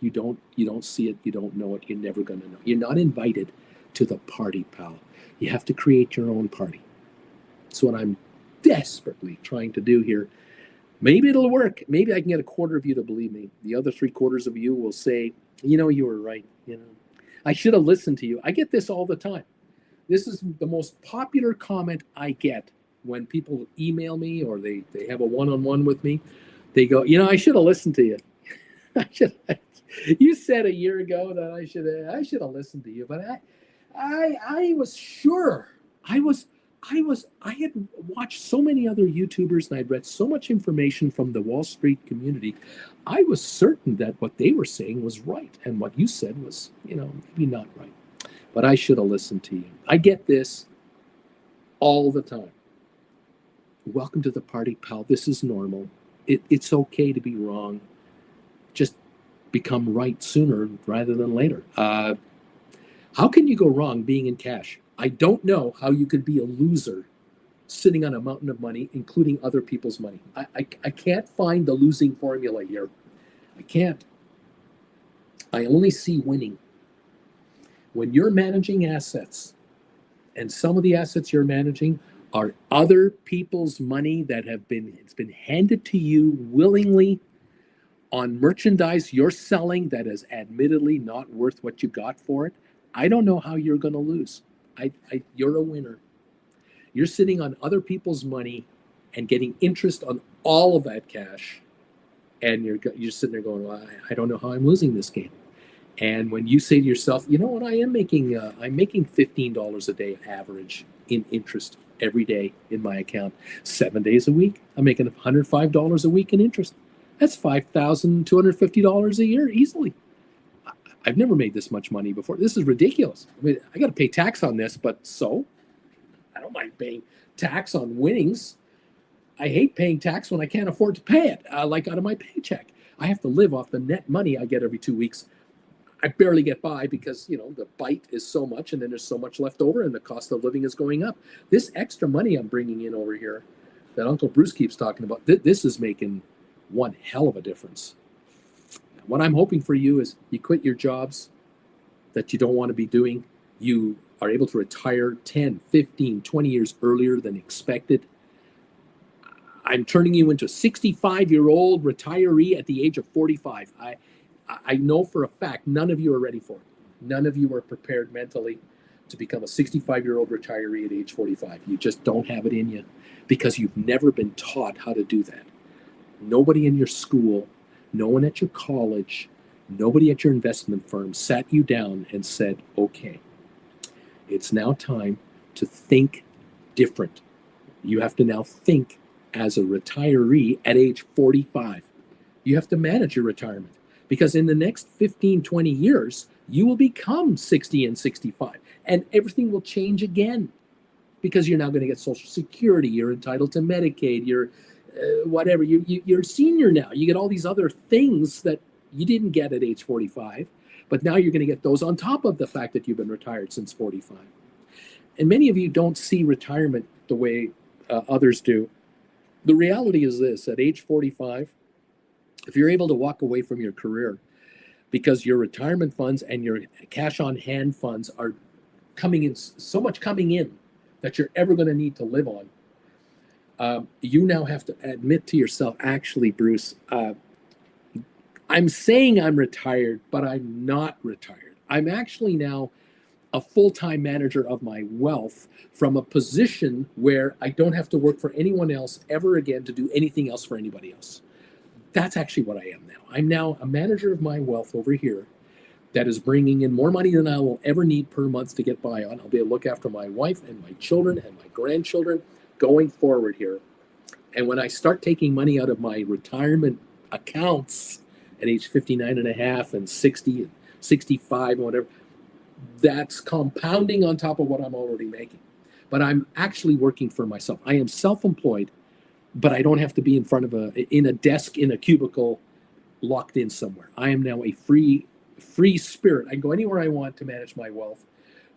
You don't see it. You don't know it. You're never going to know. You're not invited to the party, pal. You have to create your own party. That's what I'm desperately trying to do here. Maybe it'll work. Maybe I can get a quarter of you to believe me. The other 3/4 of you will say, you were right. I should have listened to you. I get this all the time. This is the most popular comment I get when people email me or they have a one-on-one with me. They go, I should have listened to you. You said a year ago that I should have listened to you, but I was sure. I had watched so many other YouTubers and I'd read so much information from the Wall Street community. I was certain that what they were saying was right. And what you said was, maybe not right. But I should have listened to you. I get this all the time. Welcome to the party, pal. This is normal. It's okay to be wrong. Just become right sooner rather than later. How can you go wrong being in cash? I don't know how you could be a loser sitting on a mountain of money, including other people's money. I can't find the losing formula here. I can't. I only see winning. When you're managing assets, and some of the assets you're managing are other people's money that it's been handed to you willingly on merchandise you're selling that is admittedly not worth what you got for it, I don't know how you're going to lose. You're a winner. You're sitting on other people's money and getting interest on all of that cash. and you're sitting there going, well, I don't know how I'm losing this game. And when you say to yourself, you know what, I'm making $15 a day average in interest every day in my account, 7 days a week. I'm making $105 a week in interest. That's $5,250 a year easily. I've never made this much money before. This is ridiculous. I mean, I got to pay tax on this, but so I don't mind paying tax on winnings. I hate paying tax when I can't afford to pay it, like out of my paycheck. I have to live off the net money I get every 2 weeks. I barely get by because, the bite is so much and then there's so much left over and the cost of living is going up. This extra money I'm bringing in over here that Uncle Bruce keeps talking about, this is making one hell of a difference. What I'm hoping for you is you quit your jobs that you don't want to be doing. You are able to retire 10, 15, 20 years earlier than expected. I'm turning you into a 65-year-old retiree at the age of 45. I know for a fact none of you are ready for it. None of you are prepared mentally to become a 65-year-old retiree at age 45. You just don't have it in you because you've never been taught how to do that. Nobody in your school, no one at your college, nobody at your investment firm sat you down and said, okay, it's now time to think different. You have to now think as a retiree at age 45. You have to manage your retirement. Because in the next 15, 20 years, you will become 60 and 65. And everything will change again. Because you're now going to get Social Security. You're entitled to Medicaid. You're whatever. You're a senior now. You get all these other things that you didn't get at age 45. But now you're going to get those on top of the fact that you've been retired since 45. And many of you don't see retirement the way others do. The reality is this. At age 45, if you're able to walk away from your career because your retirement funds and your cash on hand funds are coming in, so much coming in that you're ever going to need to live on, you now have to admit to yourself, actually, Bruce, I'm saying I'm retired, but I'm not retired. I'm actually now a full-time manager of my wealth from a position where I don't have to work for anyone else ever again to do anything else for anybody else. That's actually what I am now. I'm now a manager of my wealth over here that is bringing in more money than I will ever need per month to get by on. I'll be able to look after my wife and my children and my grandchildren going forward here. And when I start taking money out of my retirement accounts at age 59 and a half and 60 and 65 and whatever, that's compounding on top of what I'm already making. But I'm actually working for myself. I am self-employed, but I don't have to be in a desk in a cubicle locked in somewhere. I am now a free spirit. I can go anywhere I want to manage my wealth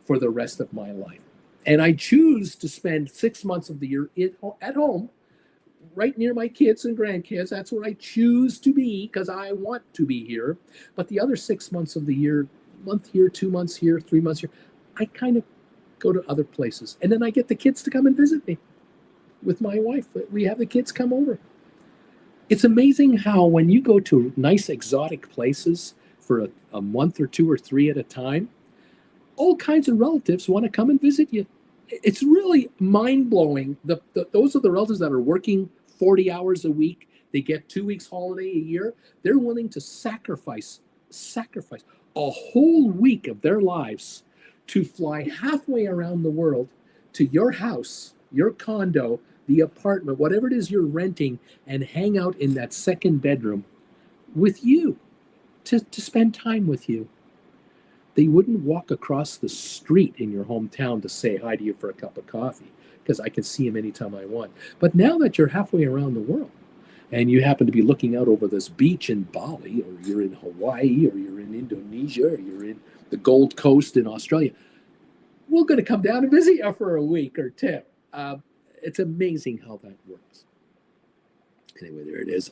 for the rest of my life. And I choose to spend 6 months of the year at home, right near my kids and grandkids. That's where I choose to be because I want to be here. But the other 6 months of the year, month here, 2 months here, 3 months here, I kind of go to other places. And then I get the kids to come and visit me with my wife. We have the kids come over. It's amazing how when you go to nice exotic places for a month or 2 or 3 at a time, all kinds of relatives want to come and visit you. It's really mind-blowing. Those are the relatives that are working 40 hours a week. They get 2 weeks holiday a year. They're willing to sacrifice a whole week of their lives to fly halfway around the world to your house, your condo, the apartment, whatever it is you're renting, and hang out in that second bedroom with you, to spend time with you. They wouldn't walk across the street in your hometown to say hi to you for a cup of coffee because I can see them anytime I want. But now that you're halfway around the world and you happen to be looking out over this beach in Bali, or you're in Hawaii, or you're in Indonesia, or you're in the Gold Coast in Australia, we're going to come down and visit you for a week or two. It's amazing how that works. Anyway, there it is.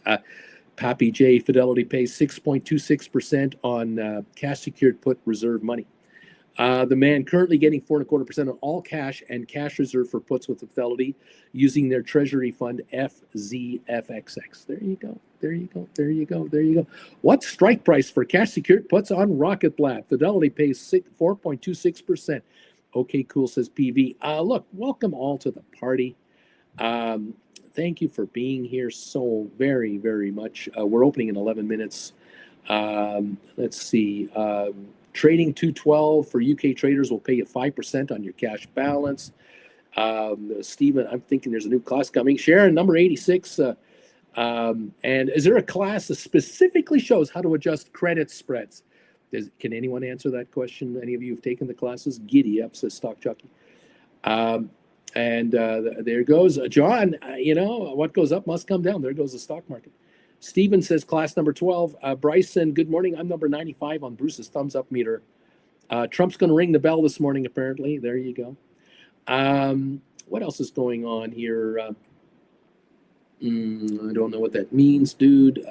Pappy J, Fidelity pays 6.26% on cash secured put reserve money. The man currently getting 4.25% on all cash and cash reserve for puts with Fidelity using their treasury fund FZFXX. There you go. There you go. There you go. There you go. What's strike price for cash secured puts on Rocket Lab? Fidelity pays 4.26%. Okay, cool, says PV. Look, welcome all to the party. Thank you for being here so very, very much. We're opening in 11 minutes. Let's see. Trading 212 for UK traders will pay you 5% on your cash balance. Stephen, I'm thinking there's a new class coming. Sharon, number 86. And is there a class that specifically shows how to adjust credit spreads? Can anyone answer that question? Any of you have taken the classes? Giddy up, says Stock Jockey. There goes John. What goes up must come down. There goes the stock market. Steven says class number 12. Bryson, good morning. I'm number 95 on Bruce's thumbs up meter. Trump's going to ring the bell this morning, apparently. There you go. What else is going on here? I don't know what that means, dude.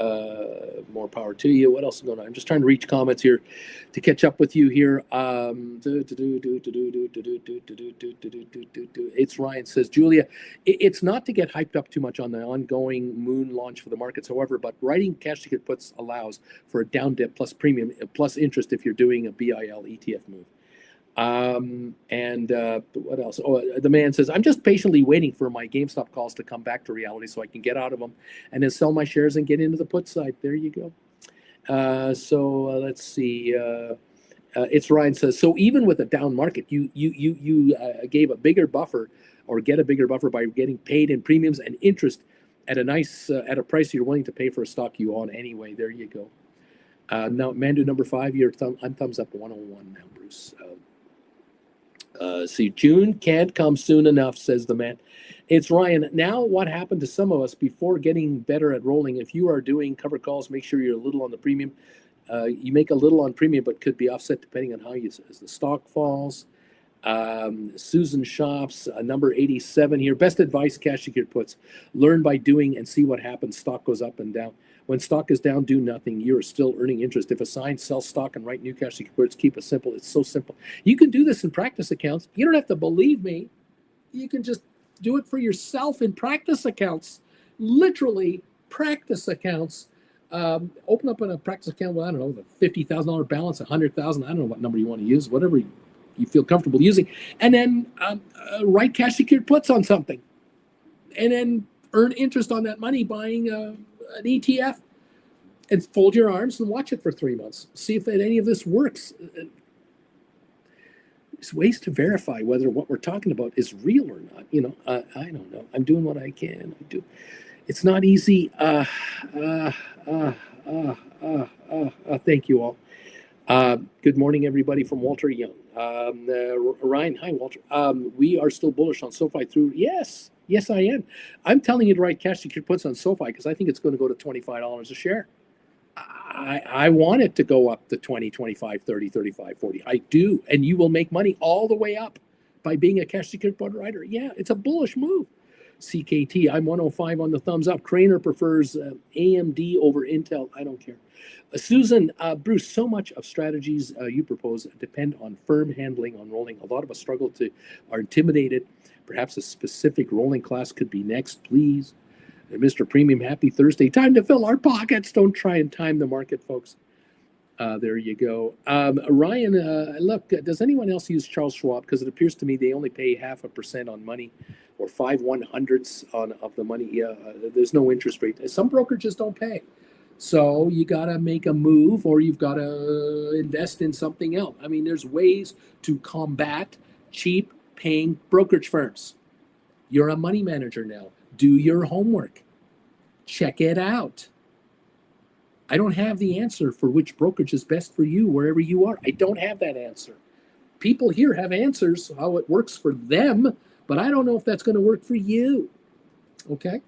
More power to you. What else is going on? I'm just trying to reach comments here to catch up with you here. It's Ryan says, Julia, it's not to get hyped up too much on the ongoing moon launch for the markets. However, but writing cash ticket puts allows for a down dip plus premium plus interest if you're doing a BIL ETF move. What else? The man says, I'm just patiently waiting for my GameStop calls to come back to reality so I can get out of them and then sell my shares and get into the put side. There you go. Let's see. It's Ryan says, so even with a down market, you gave a bigger buffer or get a bigger buffer by getting paid in premiums and interest at a nice, at a price you're willing to pay for a stock you own anyway. There you go. Now, Mandu number 5, I'm thumbs up 101 now, Bruce. See, June can't come soon enough, says the man. It's Ryan. Now, what happened to some of us before getting better at rolling? If you are doing cover calls, make sure you're a little on the premium. You make a little on premium, but could be offset depending on how as the stock falls. Susan Shops, number 87 here. Best advice, cash secure puts. Learn by doing and see what happens. Stock goes up and down. When stock is down, do nothing. You're still earning interest. If assigned, sell stock and write new cash securities. Keep it simple. It's so simple. You can do this in practice accounts. You don't have to believe me. You can just do it for yourself in practice accounts. Literally, practice accounts. Open up a practice account with, I don't know, the $50,000 balance, $100,000. I don't know what number you want to use, whatever you feel comfortable using. And then write cash secured puts on something. And then earn interest on that money buying an ETF, and fold your arms and watch it for 3 months. See if any of this works. There's ways to verify whether what we're talking about is real or not. I don't know. I'm doing what I can. It's not easy. Thank you all. Good morning, everybody, from Walter Young. Ryan, hi, Walter. We are still bullish on SoFi through. Yes, I am. I'm telling you to write cash secure puts on SoFi because I think it's going to go to $25 a share. I want it to go up to 20, 25, 30, 35, 40. I do. And you will make money all the way up by being a cash secure put writer. Yeah, it's a bullish move. CKT, I'm 105 on the thumbs up. Craner prefers AMD over Intel. I don't care. Susan, Bruce, so much of strategies you propose depend on firm handling on rolling. A lot of us are intimidated. Perhaps a specific rolling class could be next, please. Mr. Premium, happy Thursday. Time to fill our pockets. Don't try and time the market, folks. There you go. Ryan, look, does anyone else use Charles Schwab? Because it appears to me they only pay 0.5% on money or 5/100ths of the money. There's no interest rate. Some brokerages don't pay. So you got to make a move or you've got to invest in something else. I mean, there's ways to combat cheap paying brokerage firms. You're a money manager now. Do your homework. Check it out. I don't have the answer for which brokerage is best for you wherever you are. I don't have that answer. People here have answers how it works for them, but I don't know if that's going to work for you. Okay?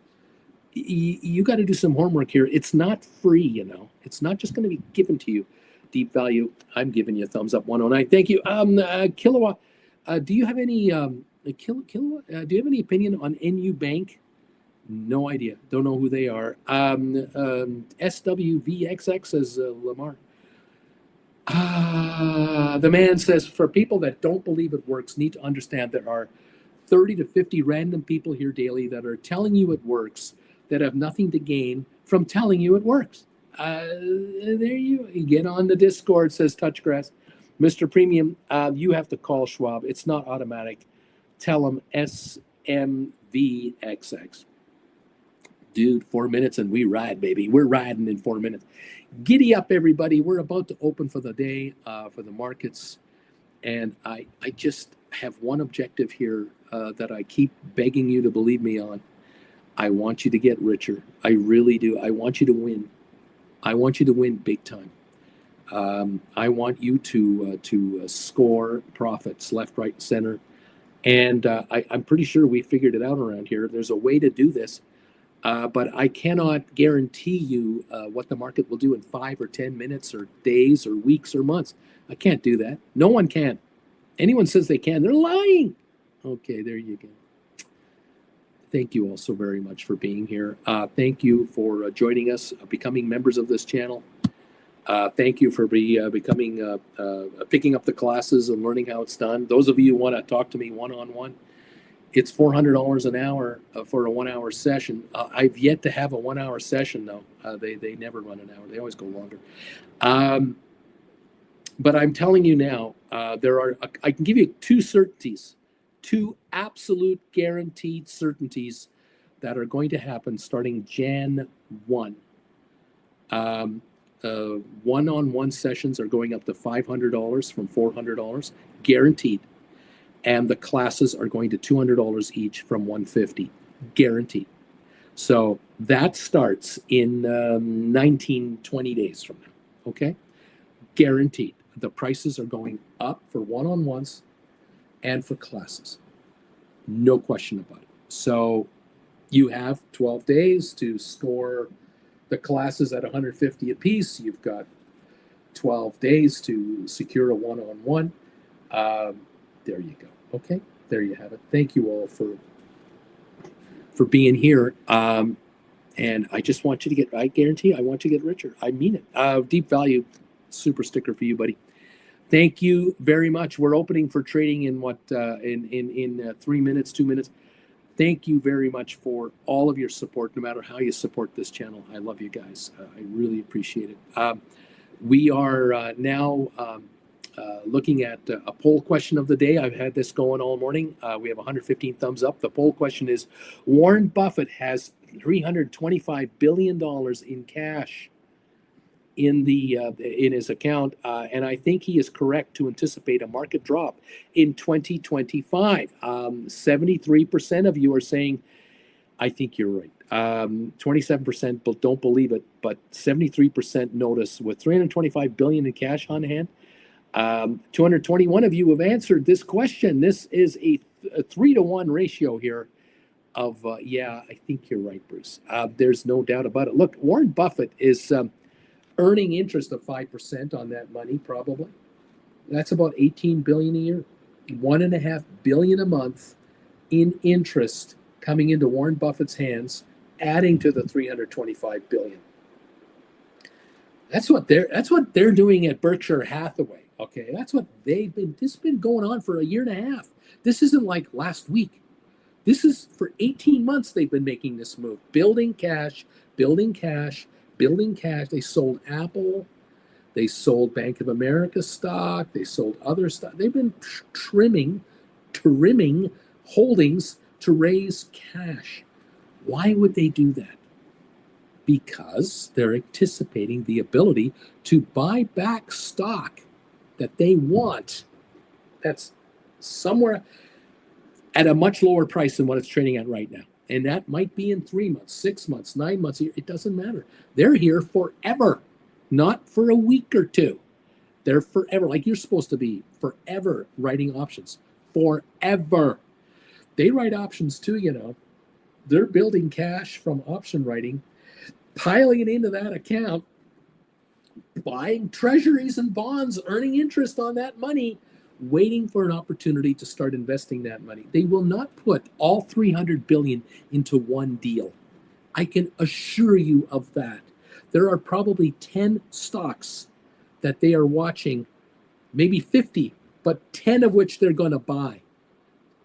You got to do some homework here. It's not free, It's not just going to be given to you. Deep value. I'm giving you a thumbs up 109. Thank you. Kilowatt. Do you have any Kilowatt? Do you have any opinion on NU Bank? No idea. Don't know who they are. SWVXX says Lamar. The man says, for people that don't believe it works, need to understand there are 30 to 50 random people here daily that are telling you it works, that have nothing to gain from telling you it works. There you get on the Discord, says Touchgrass. Mr. Premium, you have to call Schwab. It's not automatic. Tell them SMVXX. Dude, 4 minutes and we ride, baby. We're riding in 4 minutes. Giddy up, everybody. We're about to open for the day, for the markets. And I just have one objective here that I keep begging you to believe me on. I want you to get richer. I really do. I want you to win. I want you to win big time. I want you to score profits left, right, center. And I'm pretty sure we figured it out around here. There's a way to do this. But I cannot guarantee you what the market will do in 5 or 10 minutes or days or weeks or months. I can't do that. No one can. Anyone says they can, they're lying. Okay, there you go. Thank you all so very much for being here. Thank you for joining us, becoming members of this channel. Thank you for becoming, picking up the classes and learning how it's done. Those of you who want to talk to me one-on-one, it's $400 an hour for a 1 hour session. I've yet to have a 1 hour session though. They never run an hour. They always go longer. But I'm telling you now, I can give you two certainties, two absolute guaranteed certainties that are going to happen starting Jan 1. One-on-one sessions are going up to $500 from $400, guaranteed. And the classes are going to $200 each from $150, guaranteed. So that starts in 20 days from now, okay? Guaranteed. The prices are going up for one-on-ones and for classes. No question about it. So you have 12 days to score the classes at $150 a piece. You've got 12 days to secure a one-on-one. There you go. Okay, there you have it. Thank you all for being here. And I just want you to get, I guarantee I want you to get richer. I mean it. Deep value super sticker for you, buddy. Thank you very much. We're opening for trading in what, in 3 minutes, 2 minutes. Thank you very much for all of your support, no matter how you support this channel. I love you guys. I really appreciate it. We are now looking at a poll question of the day. I've had this going all morning. We have 115 thumbs up. The poll question is, Warren Buffett has $325 billion in cash in his account, and I think he is correct to anticipate a market drop in 2025. 73% of you are saying, I think you're right. 27% don't believe it, but 73% notice. With $325 billion in cash on hand, 221 of you have answered this question. This is a 3-to-1 ratio here of, yeah, I think you're right, Bruce. There's no doubt about it. Look, Warren Buffett is earning interest of 5% on that money, probably. That's about $18 billion a year. $1.5 billion a month in interest coming into Warren Buffett's hands, adding to the $325 billion. That's what they're doing at Berkshire Hathaway. Okay, that's what this has been going on for a year and a half. This isn't like last week. This is for 18 months they've been making this move, building cash, building cash, building cash. They sold Apple, they sold Bank of America stock, they sold other stock. They've been trimming holdings to raise cash. Why would they do that? Because they're anticipating the ability to buy back stock that they want, that's somewhere at a much lower price than what it's trading at right now. And that might be in 3 months, 6 months, 9 months. It doesn't matter. They're here forever, not for a week or two. They're forever, like you're supposed to be, forever writing options. Forever. They write options too, you know. They're building cash from option writing, piling it into that account, buying treasuries and bonds, earning interest on that money, waiting for an opportunity to start investing that money. They will not put all $300 billion into one deal. I can assure you of that. There are probably 10 stocks that they are watching, maybe 50, but 10 of which they're going to buy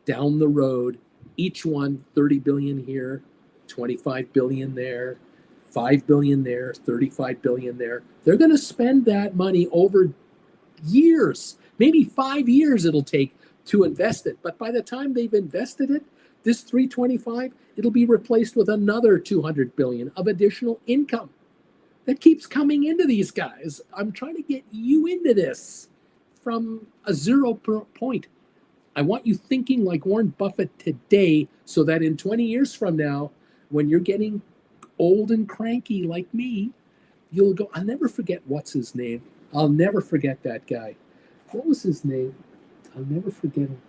down the road. Each one, 30 billion here, 25 billion there, 5 billion there, 35 billion there. They're going to spend that money over years. Maybe 5 years it'll take to invest it. But by the time they've invested it, This 325, it'll be replaced with another 200 billion of additional income that keeps coming into these guys. I'm trying to get you into this from a 0 point. I want you thinking like Warren Buffett today, so that in 20 years from now, when you're getting old and cranky like me, you'll go, I'll never forget what's his name. I'll never forget that guy. What was his name? I'll never forget him.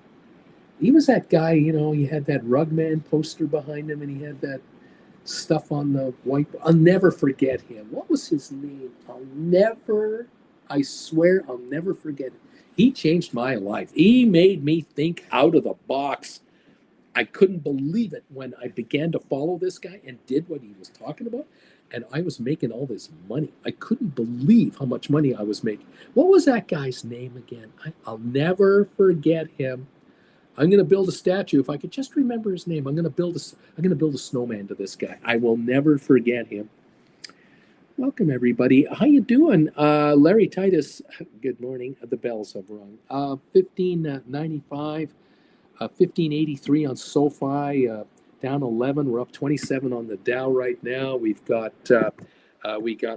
He was that guy, he had that Rugman poster behind him and he had that stuff on the white. I'll never forget him. What was his name? I swear I'll never forget him. He changed my life. He made me think out of the box. I couldn't believe it when I began to follow this guy and did what he was talking about. And I was making all this money. I couldn't believe how much money I was making. What was that guy's name again? I'll never forget him. I'm going to build a statue. If I could just remember his name, I'm going to build a snowman to this guy. I will never forget him. Welcome, everybody. How you doing? Larry Titus, good morning. The bells have rung. 1595, 1583 on SoFi, down 11. We're up 27 on the Dow right now. We got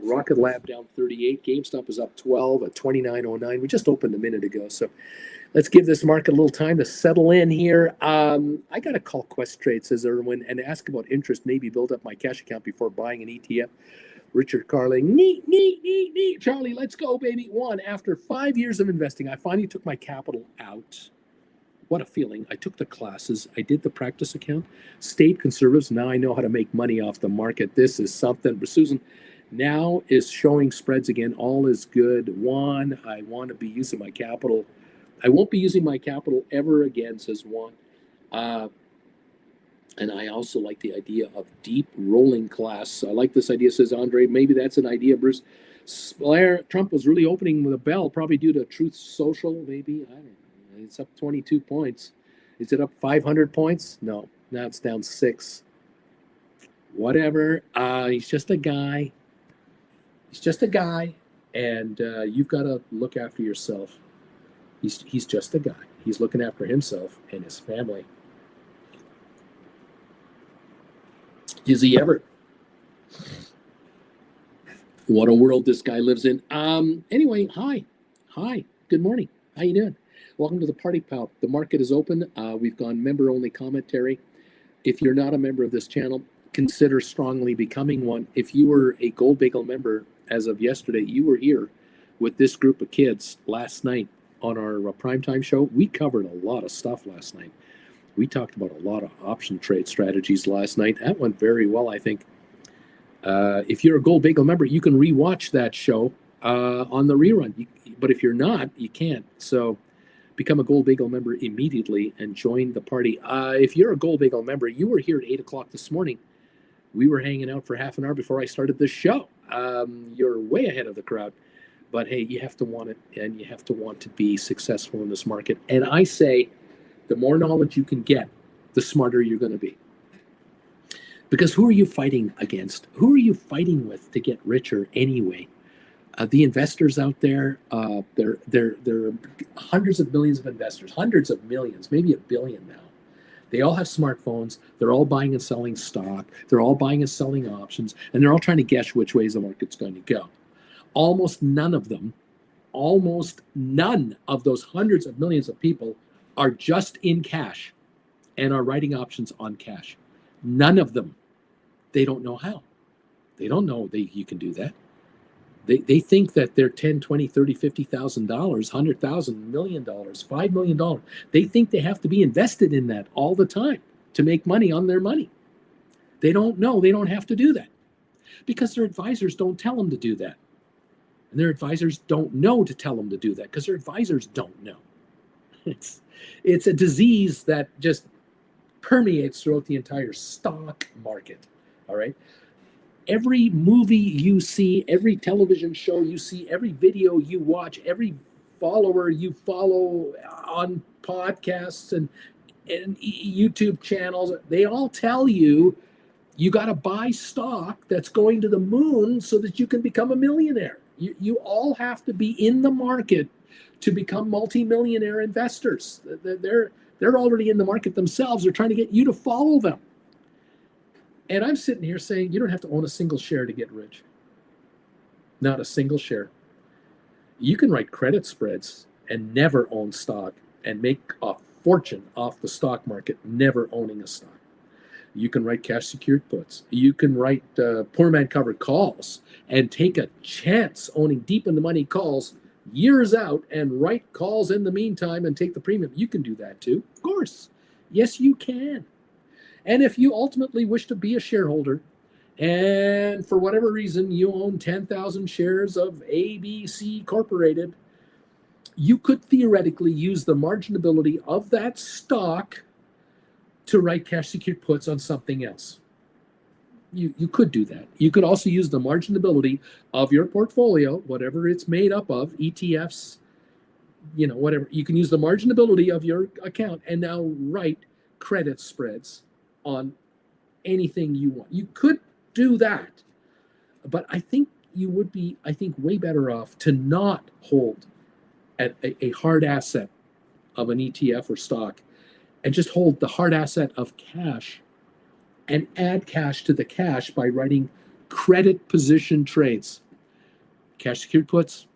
Rocket Lab down 38. GameStop is up 12 at 29.09. We just opened a minute ago, so let's give this market a little time to settle in here. I got to call Quest Trade, says Erwin, and ask about interest. Maybe build up my cash account before buying an ETF. Richard Carling, neat. Charlie, let's go, baby. After 5 years of investing, I finally took my capital out. What a feeling. I took the classes. I did the practice account, stayed conservative. Now I know how to make money off the market. This is something. Susan now is showing spreads again. All is good. I want to be using my capital. I won't be using my capital ever again, says Juan. And I also like the idea of deep rolling class. I like this idea, says Andre. Maybe that's an idea, Bruce. Trump was really opening with a bell, probably due to Truth Social, maybe. I don't know. It's up 22 points. Is it up 500 points? No. Now it's down 6. Whatever. He's just a guy. And you've got to look after yourself. He's just a guy. He's looking after himself and his family. Is he ever? What a world this guy lives in. Anyway, hi. Good morning. How you doing? Welcome to the Party Pal. The market is open. We've gone member-only commentary. If you're not a member of this channel, consider strongly becoming one. If you were a Gold Bagel member as of yesterday, you were here with this group of kids last night on our primetime show. We covered a lot of stuff last night. We talked about a lot of option trade strategies last night. That went very well, I think. If you're a Gold Bagel member, you can rewatch that show on the rerun. But if you're not, you can't. So become a Gold Bagel member immediately and join the party. If you're a Gold Bagel member, you were here at 8 o'clock this morning. We were hanging out for half an hour before I started this show. You're way ahead of the crowd. But hey, you have to want it, and you have to want to be successful in this market. And I say, the more knowledge you can get, the smarter you're going to be. Because who are you fighting against? Who are you fighting with to get richer anyway? The investors out there, there are hundreds of millions of investors, hundreds of millions, maybe 1 billion now. They all have smartphones. They're all buying and selling stock. They're all buying and selling options. And they're all trying to guess which ways the market's going to go. Almost none of those hundreds of millions of people are just in cash and are writing options on cash. None of them. They don't know how. They don't know you can do that. They think that they're $10, $20, $30, $50,000, $100,000, $1 million, $5 million. They think they have to be invested in that all the time to make money on their money. They don't know they don't have to do that because their advisors don't tell them to do that. And their advisors don't know to tell them to do that because their advisors don't know. It's a disease that just permeates throughout the entire stock market. All right. Every movie you see, every television show you see, every video you watch, every follower you follow on podcasts and YouTube channels, they all tell you got to buy stock that's going to the moon so that you can become a millionaire. You all have to be in the market to become multimillionaire investors. They're already in the market themselves. They're trying to get you to follow them. And I'm sitting here saying, you don't have to own a single share to get rich. Not a single share. You can write credit spreads and never own stock and make a fortune off the stock market, never owning a stock. You can write cash secured puts. You can write poor man covered calls and take a chance owning deep in the money calls years out and write calls in the meantime and take the premium. You can do that too. Of course. Yes, you can. And if you ultimately wish to be a shareholder and for whatever reason you own 10,000 shares of ABC Incorporated, you could theoretically use the marginability of that stock to write cash secured puts on something else. You could do that. You could also use the marginability of your portfolio, whatever it's made up of, ETFs, whatever. You can use the marginability of your account and now write credit spreads on anything you want. You could do that, but I think you would be, way better off to not hold a hard asset of an ETF or stock and just hold the hard asset of cash and add cash to the cash by writing credit position trades, cash secured puts,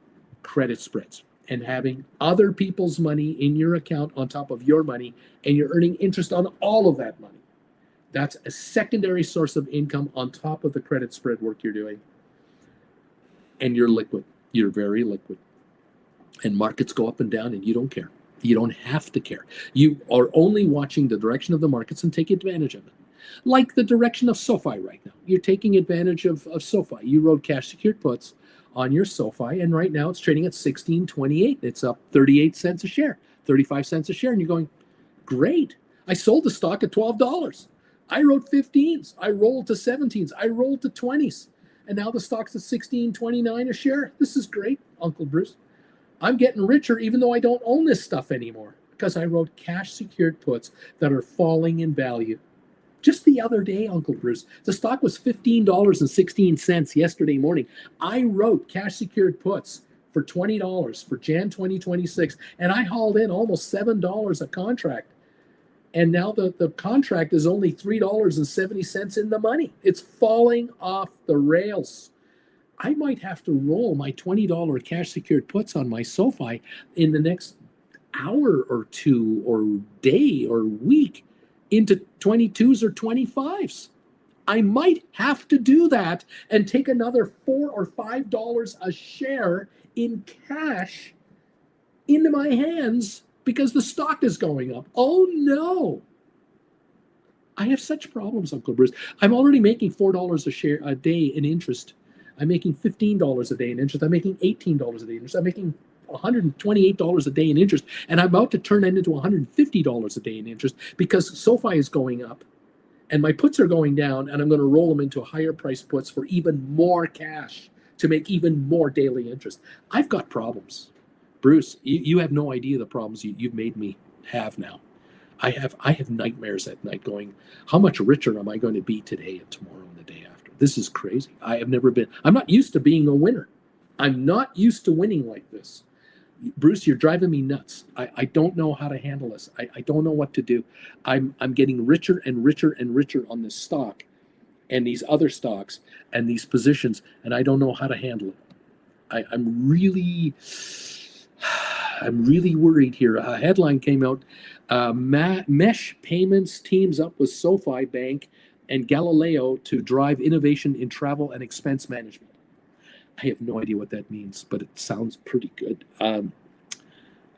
credit spreads, and having other people's money in your account on top of your money, and you're earning interest on all of that money. That's a secondary source of income on top of the credit spread work you're doing. And you're liquid. You're very liquid. And markets go up and down and you don't care. You don't have to care. You are only watching the direction of the markets and take advantage of it. Like the direction of SoFi right now. You're taking advantage of SoFi. You wrote cash secured puts on your SoFi, and right now it's trading at $16.28. It's up 38 cents a share, 35 cents a share. And you're going, great. I sold the stock at $12. I wrote 15s. I rolled to 17s. I rolled to 20s. And now the stock's at $16.29 a share. This is great, Uncle Bruce. I'm getting richer even though I don't own this stuff anymore because I wrote cash secured puts that are falling in value. Just the other day, Uncle Bruce, the stock was $15.16 yesterday morning. I wrote cash secured puts for $20 for Jan 2026, and I hauled in almost $7 a contract. And now the contract is only $3.70 in the money. It's falling off the rails. I might have to roll my $20 cash secured puts on my SoFi in the next hour or two or day or week into 22s or 25s. I might have to do that and take another $4 or $5 a share in cash into my hands because the stock is going up. Oh no. I have such problems, Uncle Bruce. I'm already making $4 a share a day in interest. I'm making $15 a day in interest. I'm making $18 a day in interest. I'm making $128 a day in interest. And I'm about to turn that into $150 a day in interest because SoFi is going up and my puts are going down, and I'm going to roll them into higher price puts for even more cash to make even more daily interest. I've got problems. Bruce, you have no idea the problems you've made me have now. I have nightmares at night going, how much richer am I going to be today and tomorrow and the day after? This is crazy. I'm not used to being a winner. I'm not used to winning like this. Bruce, you're driving me nuts. I don't know how to handle this. I don't know what to do. I'm getting richer and richer and richer on this stock and these other stocks and these positions, and I don't know how to handle it. I'm really worried here. A headline came out, Mesh Payments teams up with SoFi Bank and Galileo to drive innovation in travel and expense management. I have no idea what that means, but it sounds pretty good.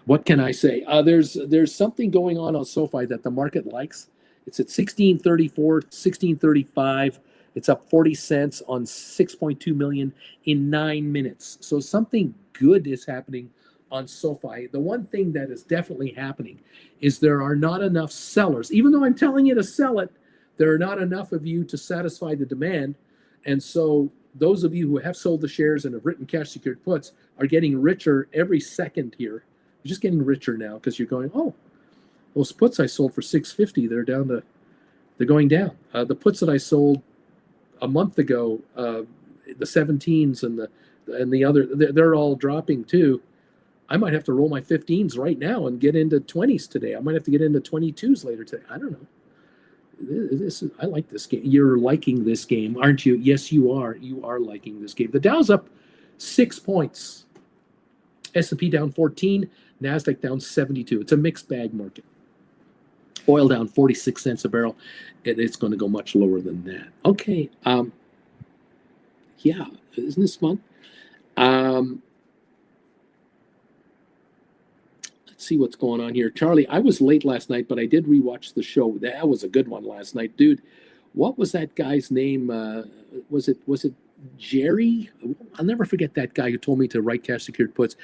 What can I say? There's something going on SoFi that the market likes. It's at 1634, 1635. It's up 40 cents on 6.2 million in 9 minutes. So something good is happening on SoFi. The one thing that is definitely happening is there are not enough sellers. Even though I'm telling you to sell it, there are not enough of you to satisfy the demand. And so those of you who have sold the shares and have written cash secured puts are getting richer every second here. You're just getting richer now because you're going, oh, those puts I sold for $6.50, they're going down. The puts that I sold a month ago, the 17s and the other, they're all dropping too. I might have to roll my 15s right now and get into 20s today. I might have to get into 22s later today. I don't know. I like this game. You're liking this game, aren't you? Yes, you are. You are liking this game. The Dow's up 6 points. S&P down 14. NASDAQ down 72. It's a mixed bag market. Oil down 46 cents a barrel. It's going to go much lower than that. Okay. Yeah. Isn't this fun? Let's see what's going on here. Charlie, I was late last night, but I did rewatch the show. That was a good one last night. Dude, what was that guy's name? Was it Jerry? I'll never forget that guy who told me to write cash secured puts.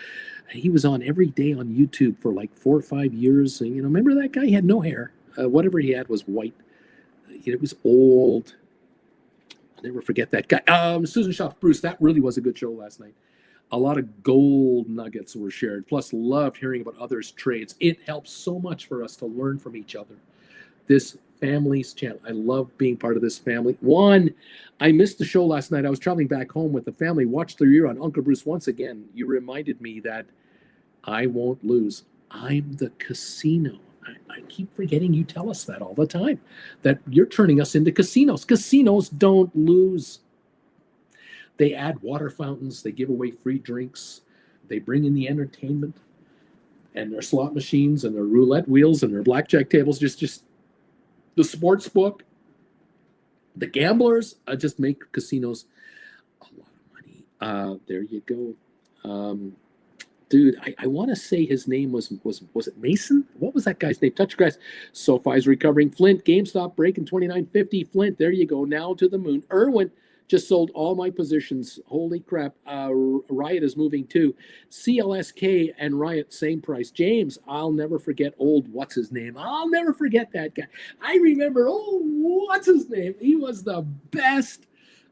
He was on every day on YouTube for like 4 or 5 years. And, remember that guy? He had no hair. Whatever he had was white. It was old. I'll never forget that guy. Susan Schaff, Bruce, that really was a good show last night. A lot of gold nuggets were shared. Plus, loved hearing about others' trades. It helps so much for us to learn from each other. This family's channel. I love being part of this family. One, I missed the show last night. I was traveling back home with the family. Watched the year on Uncle Bruce once again. You reminded me that I won't lose. I'm the casino. I keep forgetting you tell us that all the time, that you're turning us into casinos. Casinos don't lose. They add water fountains. They give away free drinks. They bring in the entertainment and their slot machines and their roulette wheels and their blackjack tables. Just the sports book. The gamblers just make casinos a lot of money. There you go. Dude, I want to say his name was it Mason? What was that guy's name? Touch grass. SoFi's recovering. Flint, GameStop breaking 29.50. Flint, there you go. Now to the moon. Irwin just sold all my positions. Holy crap. Riot is moving too. CLSK and Riot, same price. James, I'll never forget what's his name? I'll never forget that guy. I remember, what's his name? He was the best.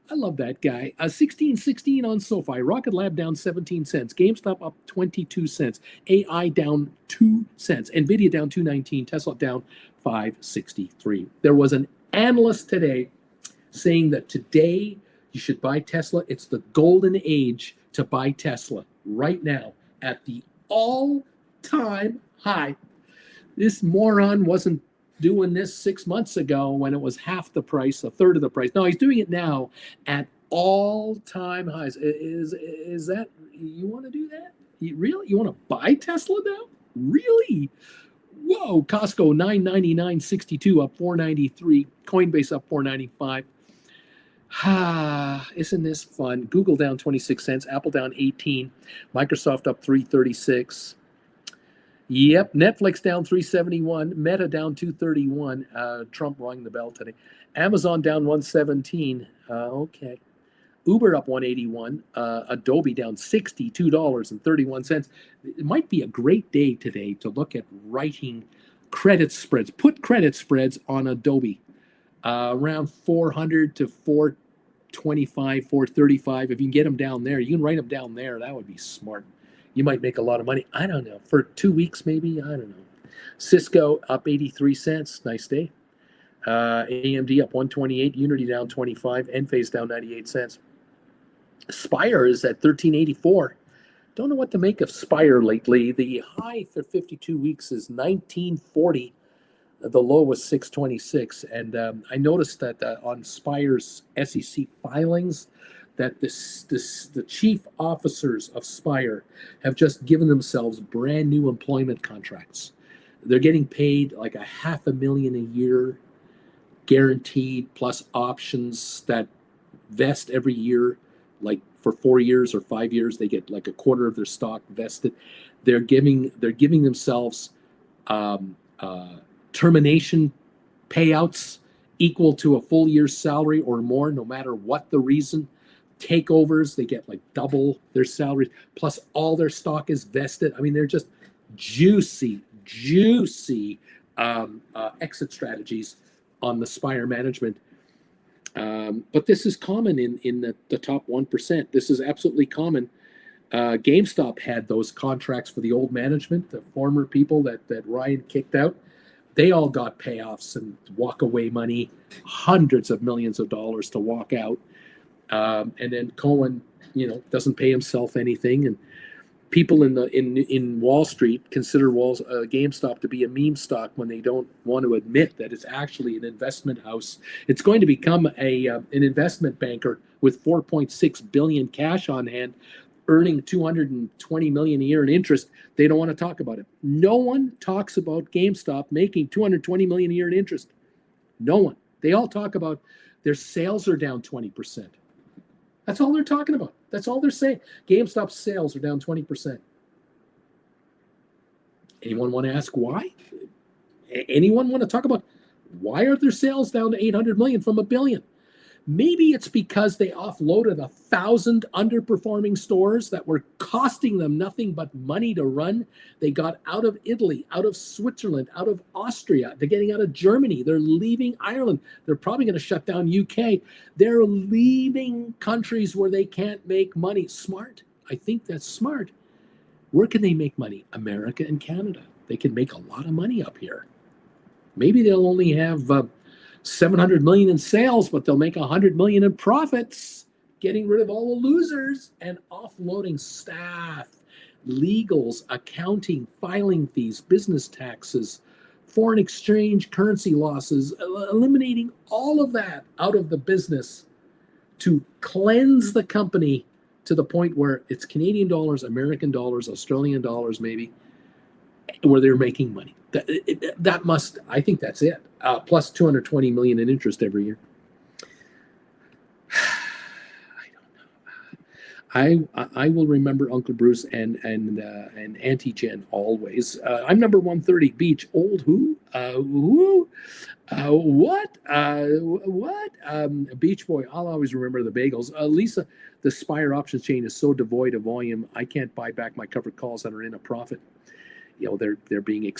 I love that guy. 16.16 on SoFi. Rocket Lab down 17 cents. GameStop up 22 cents. AI down 2 cents. NVIDIA down 2.19. Tesla down 5.63. There was an analyst today saying that today you should buy Tesla. It's the golden age to buy Tesla right now at the all-time high. This moron wasn't doing this 6 months ago when it was half the price, a third of the price. No, he's doing it now at all-time highs. Is that, you want to do that? You want to buy Tesla now? Really? Whoa, Costco 999.62 up 493. Coinbase up 495. Isn't this fun? Google down 26 cents, Apple down 18, Microsoft up 336. Yep, Netflix down 371, Meta down 231. Trump rang the bell today. Amazon down 117. Okay. Uber up 181. Adobe down $62.31. It might be a great day today to look at writing credit spreads. Put credit spreads on Adobe. Around 400 to 425, 435. If you can get them down there, you can write them down there. That would be smart. You might make a lot of money. I don't know. For 2 weeks, maybe. I don't know. Cisco up 83 cents. Nice day. AMD up 128. Unity down 25. Enphase down 98 cents. Spire is at 1384. Don't know what to make of Spire lately. The high for 52 weeks is 1940. The low was 626. And I noticed that on Spire's SEC filings, that the chief officers of Spire have just given themselves brand new employment contracts. They're getting paid like $500,000 a year, guaranteed, plus options that vest every year. Like for 4 years or 5 years, they get like a quarter of their stock vested. They're giving themselves termination payouts equal to a full year's salary or more, no matter what the reason. Takeovers, they get like double their salaries, plus all their stock is vested. I mean, they're just juicy exit strategies on the Spire management. But this is common in the top 1%. This is absolutely common. GameStop had those contracts for the old management, the former people that Ryan kicked out. They all got payoffs and walk away money, hundreds of millions of dollars to walk out. And then Cohen, doesn't pay himself anything. And People in Wall Street consider GameStop to be a meme stock when they don't want to admit that it's actually an investment house. It's going to become an investment banker with 4.6 billion cash on hand, earning 220 million a year in interest. They don't want to talk about it. No one talks about GameStop making 220 million a year in interest. No one. They all talk about their sales are down 20%. That's all they're talking about. That's all they're saying. GameStop sales are down 20%. Anyone want to ask why? Anyone want to talk about why are their sales down to 800 million from $1 billion? Maybe it's because they offloaded 1,000 underperforming stores that were costing them nothing but money to run. They got out of Italy, out of Switzerland, out of Austria. They're getting out of Germany. They're leaving Ireland. They're probably going to shut down UK. They're leaving countries where they can't make money. Smart. I think that's smart. Where can they make money? America and Canada. They can make a lot of money up here. Maybe they'll only have 700 million in sales, but they'll make 100 million in profits, getting rid of all the losers and offloading staff, legals, accounting, filing fees, business taxes, foreign exchange, currency losses, eliminating all of that out of the business to cleanse the company to the point where it's Canadian dollars, American dollars, Australian dollars, maybe, where they're making money. I think that's it. Plus 220 million in interest every year. I don't know. I will remember Uncle Bruce and Auntie Jen always. I'm number 130 Beach. Old who? Who? What? Beach Boy. I'll always remember the bagels. Lisa, the Spire options chain is so devoid of volume. I can't buy back my covered calls that are in a profit. You know, they're being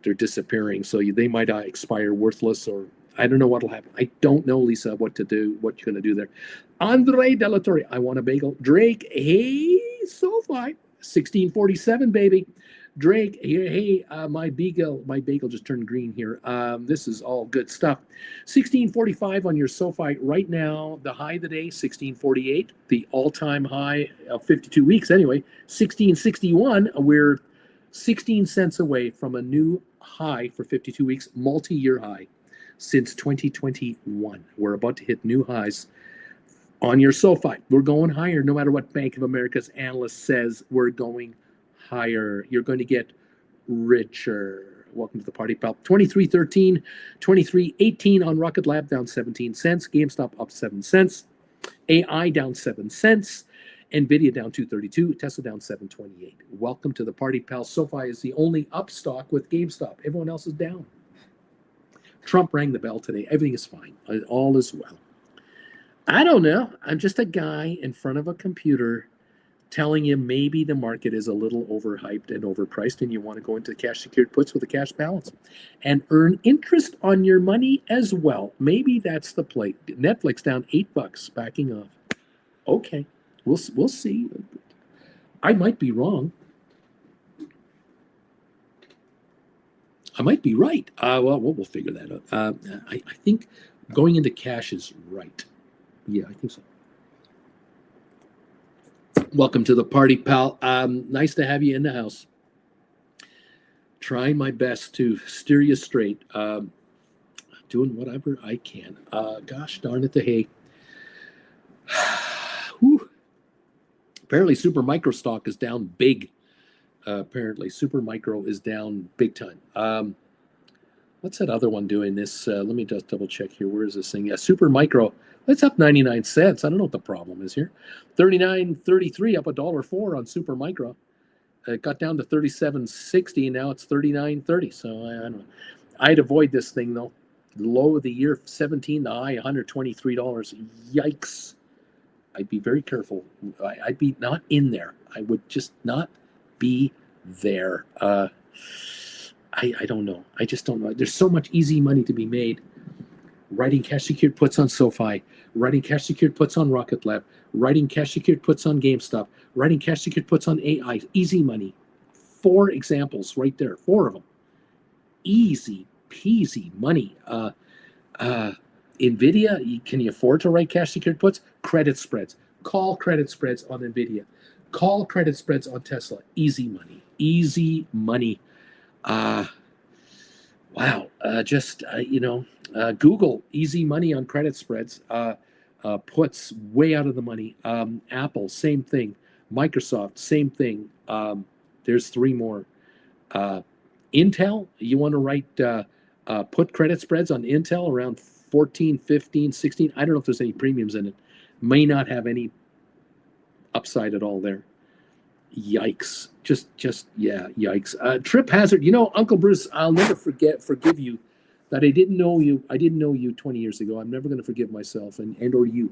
they're disappearing. So they might expire worthless, or I don't know what'll happen. I don't know, Lisa, what to do, what you're going to do there. Andre Delatorre, I want a bagel. Drake, hey, SoFi, 1647, baby. Drake, hey, my bagel just turned green here. This is all good stuff. 1645 on your SoFi right now. The high of the day, 1648. The all-time high of 52 weeks anyway, 1661. We're 16 cents away from a new high for 52 weeks, multi-year high since 2021. We're about to hit new highs on your SoFi. We're going higher no matter what Bank of America's analyst says. We're going higher. You're going to get richer. Welcome to the party, pal. 23.13, 23.18 on Rocket Lab, down 17 cents. GameStop up 7 cents. AI down 7 cents. NVIDIA down 232. Tesla down 728. Welcome to the party, pal. SoFi is the only up stock with GameStop. Everyone else is down. Trump rang the bell today. Everything is fine. All is well. I don't know. I'm just a guy in front of a computer telling you maybe the market is a little overhyped and overpriced and you want to go into cash secured puts with a cash balance and earn interest on your money as well. Maybe that's the play. Netflix down $8, backing off. Okay, we'll see. I might be wrong. I might be right. Well, we'll figure that out. I think going into cash is right. Yeah, I think so. Welcome to the party, pal. Nice to have you in the house. Trying my best to steer you straight. Doing whatever I can. Gosh darn it, the hay. Apparently, Super Micro stock is down big. Apparently, Super Micro is down big time. What's that other one doing this? Let me just double check here. Where is this thing? Yeah, Super Micro. That's up 99 cents. I don't know what the problem is here. 39.33 up $1.04 on Super Micro. It got down to 37.60 and now it's 39.30. So I don't know. I'd avoid this thing though. Low of the year 17, the high $123. Yikes. I'd be very careful. I'd be not in there. I would just not be there. I don't know. I just don't know. There's so much easy money to be made. Writing cash secured puts on SoFi, writing cash secured puts on Rocket Lab, writing cash secured puts on GameStop, writing cash secured puts on AI. Easy money. 4 examples right there. 4 of them. Easy peasy money. NVIDIA, can you afford to write cash secured puts? Credit spreads. Call credit spreads on NVIDIA. Call credit spreads on Tesla. Easy money. Easy money. Uh, wow. Google easy money on credit spreads. Puts way out of the money. Apple, same thing. Microsoft, same thing. There's three more. Uh, Intel, you want to write put credit spreads on Intel around 14, 15, 16. I don't know if there's any premiums in it. May not have any upside at all there. Yikes. Yeah, yikes. Trip hazard. Uncle Bruce, I'll never forgive you that I didn't know you 20 years ago. I'm never going to forgive myself and or you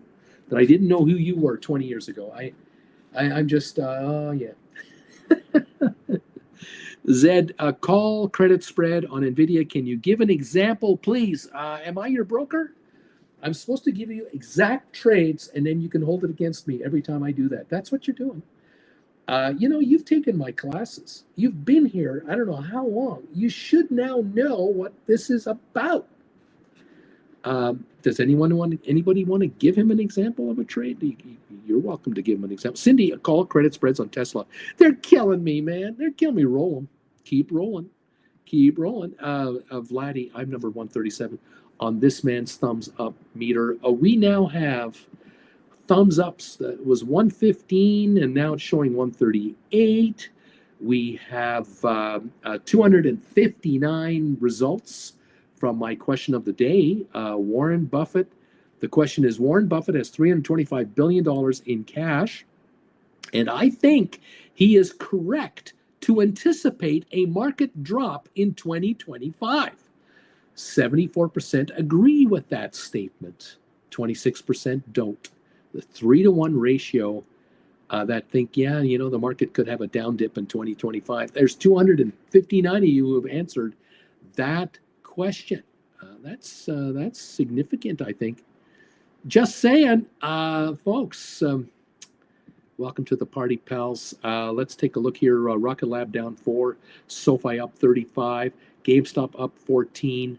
that I didn't know who you were 20 years ago. I'm just, yeah. Zed, call credit spread on NVIDIA. Can you give an example, please? Am I your broker? I'm supposed to give you exact trades, and then you can hold it against me every time I do that. That's what you're doing. You've taken my classes. You've been here, I don't know how long. You should now know what this is about. Does anybody want to give him an example of a trade? You're welcome to give him an example. Cindy, call credit spreads on Tesla. They're killing me, man. They're killing me. Roll them. Keep rolling. Vladdy, I'm number 137 on this man's thumbs up meter. We now have thumbs ups. That was 115, and now it's showing 138. We have 259 results from my question of the day. Warren Buffett. The question is, Warren Buffett has $325 billion in cash, and I think he is correct to anticipate a market drop in 2025. 74% agree with that statement. 26% don't. The 3-to-1 ratio that think, the market could have a down dip in 2025. There's 259 of you who have answered that question. That's significant, I think. Just saying, folks. Welcome to the party, pals. Let's take a look here. Rocket Lab down 4, SoFi up 35, GameStop up 14.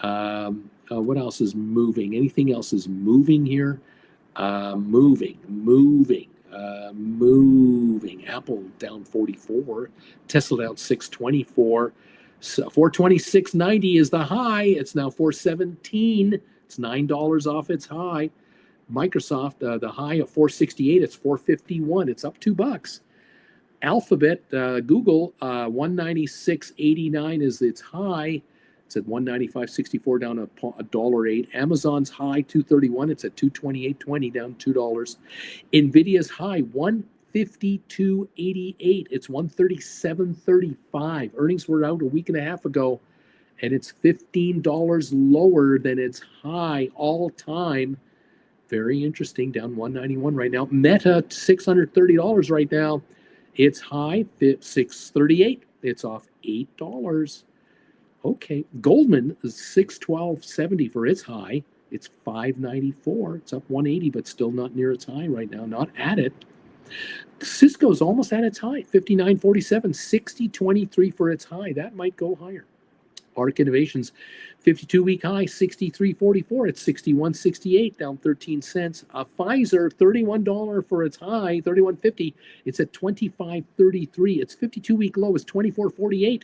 What else is moving? Anything else is moving here? Moving. Apple down 44, Tesla down 624. 426.90 is the high. It's now 417. It's $9 off its high. Microsoft, the high of 468, it's 451. It's up $2. Alphabet, Google, 196.89 is its high. It's at 195.64, down $1.08. Amazon's high 231. It's at 228.20, down $2. Nvidia's high 152.88. It's 137.35. Earnings were out a week and a half ago, and it's $15 lower than its high all time. Very interesting, down 191 right now. Meta, $630 right now. Its high, $638. It's off $8. Okay, Goldman is 612.70 for its high. It's 594. It's up 180, but still not near its high right now. Not at it. Cisco's almost at its high, 59.47, 60.23 for its high. That might go higher. Arc Innovations, 52-week high, 63.44. It's 61.68, down 13 cents. Pfizer, $31 for its high, 31.50. It's at 25.33. Its 52-week low is 24.48.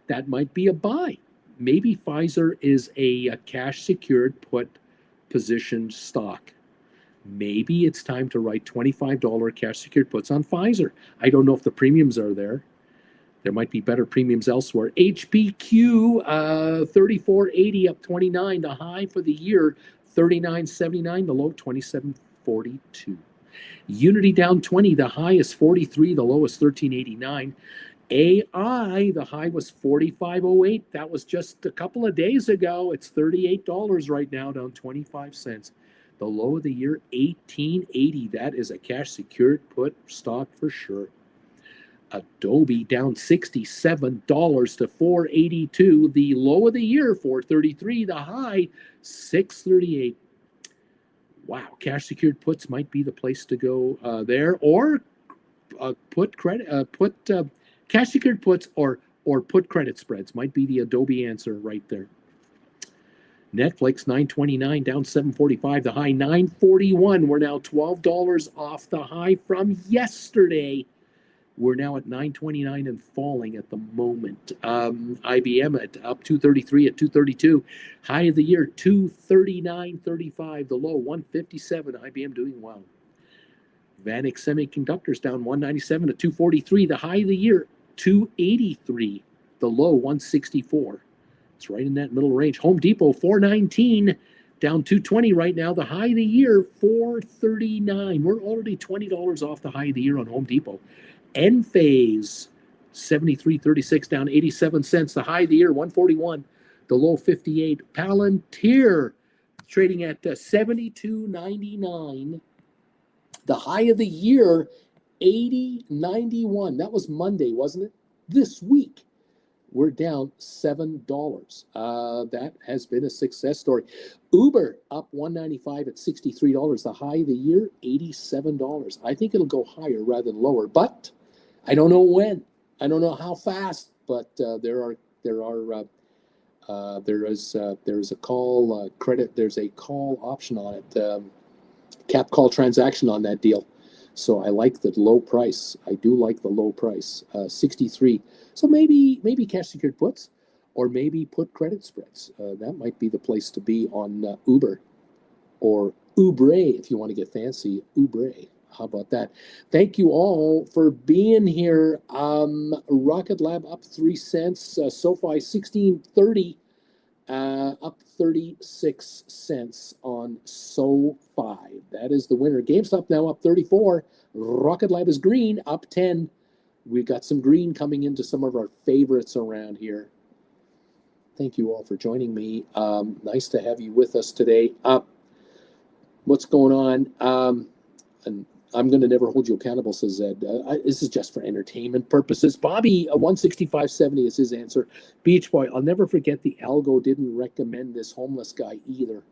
That might be a buy. Maybe Pfizer is a cash secured put positioned stock. Maybe it's time to write $25 cash secured puts on Pfizer. I don't know if the premiums are there. There might be better premiums elsewhere. HPQ, 34.80 up 29. The high for the year, 39.79. The low, 27.42. Unity down 20. The high is 43. The low is 13.89. AI, the high was 45.08. That was just a couple of days ago. It's $38 right now, down 25 cents. The low of the year, 18.80. That is a cash secured put stock for sure. Adobe down $67 to $482. The low of the year, $433. The high, $638. Wow, cash secured puts might be the place to go there, or cash secured puts or put credit spreads might be the Adobe answer right there. Netflix, $9.29, down $7.45. The high, $9.41. We're now $12 off the high from yesterday. We're now at $9.29 and falling at the moment. IBM at up 233 at 232. High of the year, 239.35. The low, 157. IBM doing well. Vanik Semiconductors down 197 at 243. The high of the year, 283. The low, 164. It's right in that middle range. Home Depot, 419, down 220 right now. The high of the year, 439. We're already $20 off the high of the year on Home Depot. Enphase, 73.36, down 87 cents. The high of the year, 141. The low, 58. Palantir, trading at 72.99. The high of the year, 80.91. That was Monday, wasn't it? This week, we're down $7. That has been a success story. Uber up $195 at $63. The high of the year, $87. I think it'll go higher rather than lower, but I don't know when. I don't know how fast. But there is a call credit. There's a call option on it. Cap call transaction on that deal. So I like the low price. I do like the low price, 63. So maybe cash secured puts, or maybe put credit spreads. That might be the place to be on Uber, or Ubre if you want to get fancy. Ubre. How about that? Thank you all for being here. Rocket Lab up 3 cents. SoFi 16.30. Up 36 cents on SoFi. That is the winner. GameStop now up 34. Rocket Lab is green, up 10. We've got some green coming into some of our favorites around here. Thank you all for joining me. Nice to have you with us today. What's going on? And I'm going to never hold you accountable, says Ed. This is just for entertainment purposes. Bobby, 165.70 is his answer. Beach Boy, I'll never forget the algo didn't recommend this homeless guy either.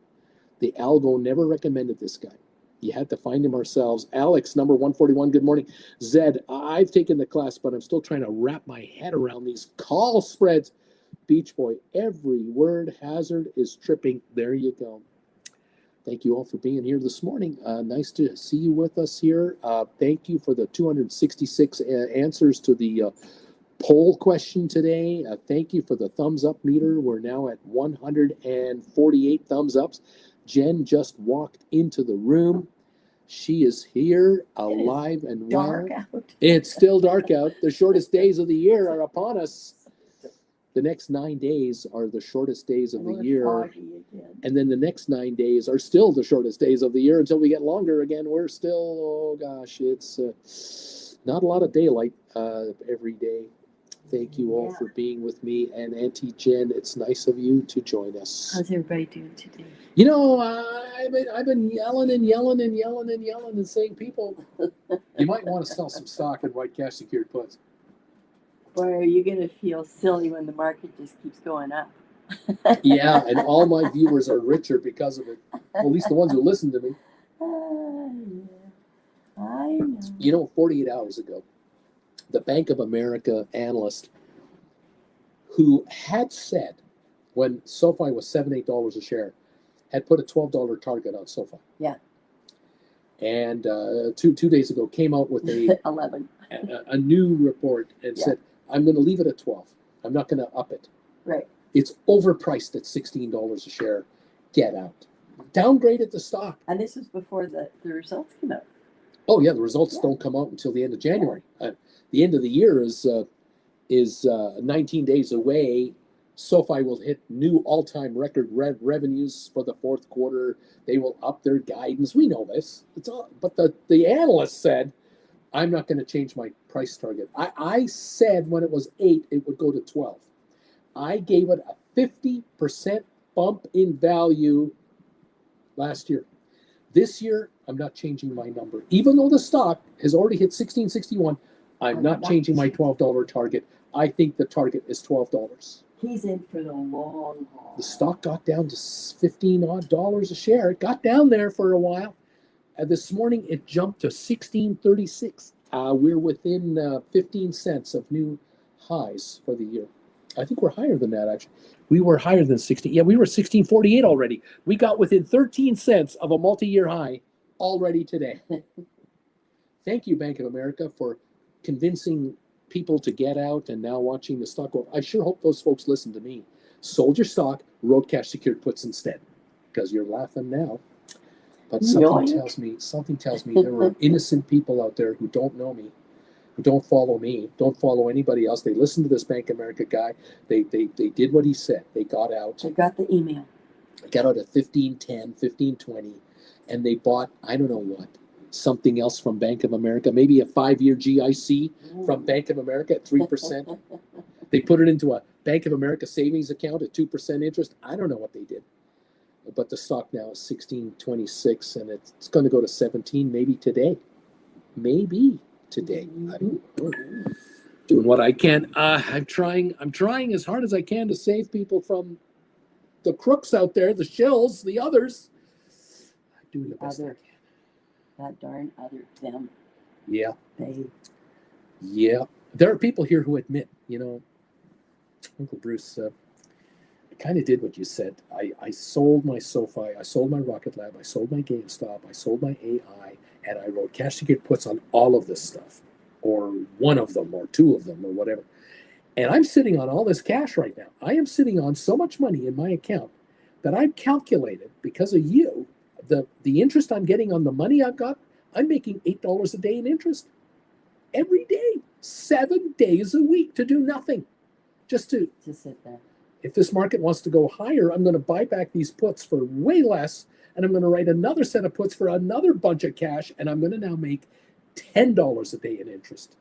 The algo never recommended this guy. You had to find him ourselves. Alex, number 141, good morning. Zed, I've taken the class, but I'm still trying to wrap my head around these call spreads. Beach Boy, every word hazard is tripping. There you go. Thank you all for being here this morning. Nice to see you with us here. Thank you for the 266 answers to the poll question today. Thank you for the thumbs up meter. We're now at 148 thumbs ups. Jen just walked into the room. She is here, alive and well. It's still dark out. The shortest days of the year are upon us. The next 9 days are the shortest days of the year. And then the next 9 days are still the shortest days of the year until we get longer again. We're still, oh gosh, it's not a lot of daylight every day. Thank you all for being with me. And Auntie Jen, it's nice of you to join us. How's everybody doing today? You know, I've been yelling and saying, people, you might want to sell some stock and write cash secured puts. Boy, are you going to feel silly when the market just keeps going up? Yeah, and all my viewers are richer because of it. Well, at least the ones who listen to me. Yeah. I know. You know, 48 hours ago, the Bank of America analyst who had said, when SoFi was $7, $8 a share, had put a $12 target on SoFi. Yeah. And two days ago came out with 11. a new report and said, I'm going to leave it at 12. I'm not going to up it. Right. It's overpriced at $16 a share. Get out. Downgraded the stock. And this was before the results came out. Oh, yeah, the results don't come out until the end of January. The end of the year is 19 days away. SoFi will hit new all-time record revenues for the fourth quarter. They will up their guidance. We know this. It's all, but the analyst said, I'm not going to change my price target. I said when it was 8, it would go to 12. I gave it a 50% bump in value last year. This year, I'm not changing my number. Even though the stock has already hit $16.61, I'm not changing my $12 target. I think the target is $12. He's in for the long haul. The stock got down to $15 a share. It got down there for a while. This morning, it jumped to $16.36. We're within 15 cents of new highs for the year. I think we're higher than that, actually. We were higher than 16. Yeah, we were 1648 already. We got within 13 cents of a multi-year high already today. Thank you, Bank of America, for convincing people to get out and now watching the stock go. I sure hope those folks listen to me. Sold your stock, wrote cash secured puts instead, because you're laughing now. But something tells me there are innocent people out there who don't know me, who don't follow anybody else. They listen to this Bank of America guy. They did what he said. They got out. I got the email. Got out at 15.10, 15.20, and they bought, I don't know what, something else from Bank of America, maybe a 5-year GIC from Bank of America at 3%. They put it into a Bank of America savings account at 2% interest. I don't know what they did. But the stock now is 16.26, and it's going to go to 17 maybe today. Maybe today. I don't know. Doing what I can. I'm trying as hard as I can to save people from the crooks out there, the shills, the others. I'm doing the best I can. That darn other them. Yeah. They. Yeah. There are people here who admit, Uncle Bruce, I kind of did what you said. I sold my SoFi, I sold my Rocket Lab, I sold my GameStop, I sold my AI, and I wrote cash secured puts on all of this stuff, or one of them, or two of them, or whatever. And I'm sitting on all this cash right now. I am sitting on so much money in my account that I've calculated, because of you, the interest I'm getting on the money I've got, I'm making $8 a day in interest. Every day, 7 days a week to do nothing. Just sit there. If this market wants to go higher, I'm going to buy back these puts for way less, and I'm going to write another set of puts for another bunch of cash, and I'm going to now make $10 a day in interest.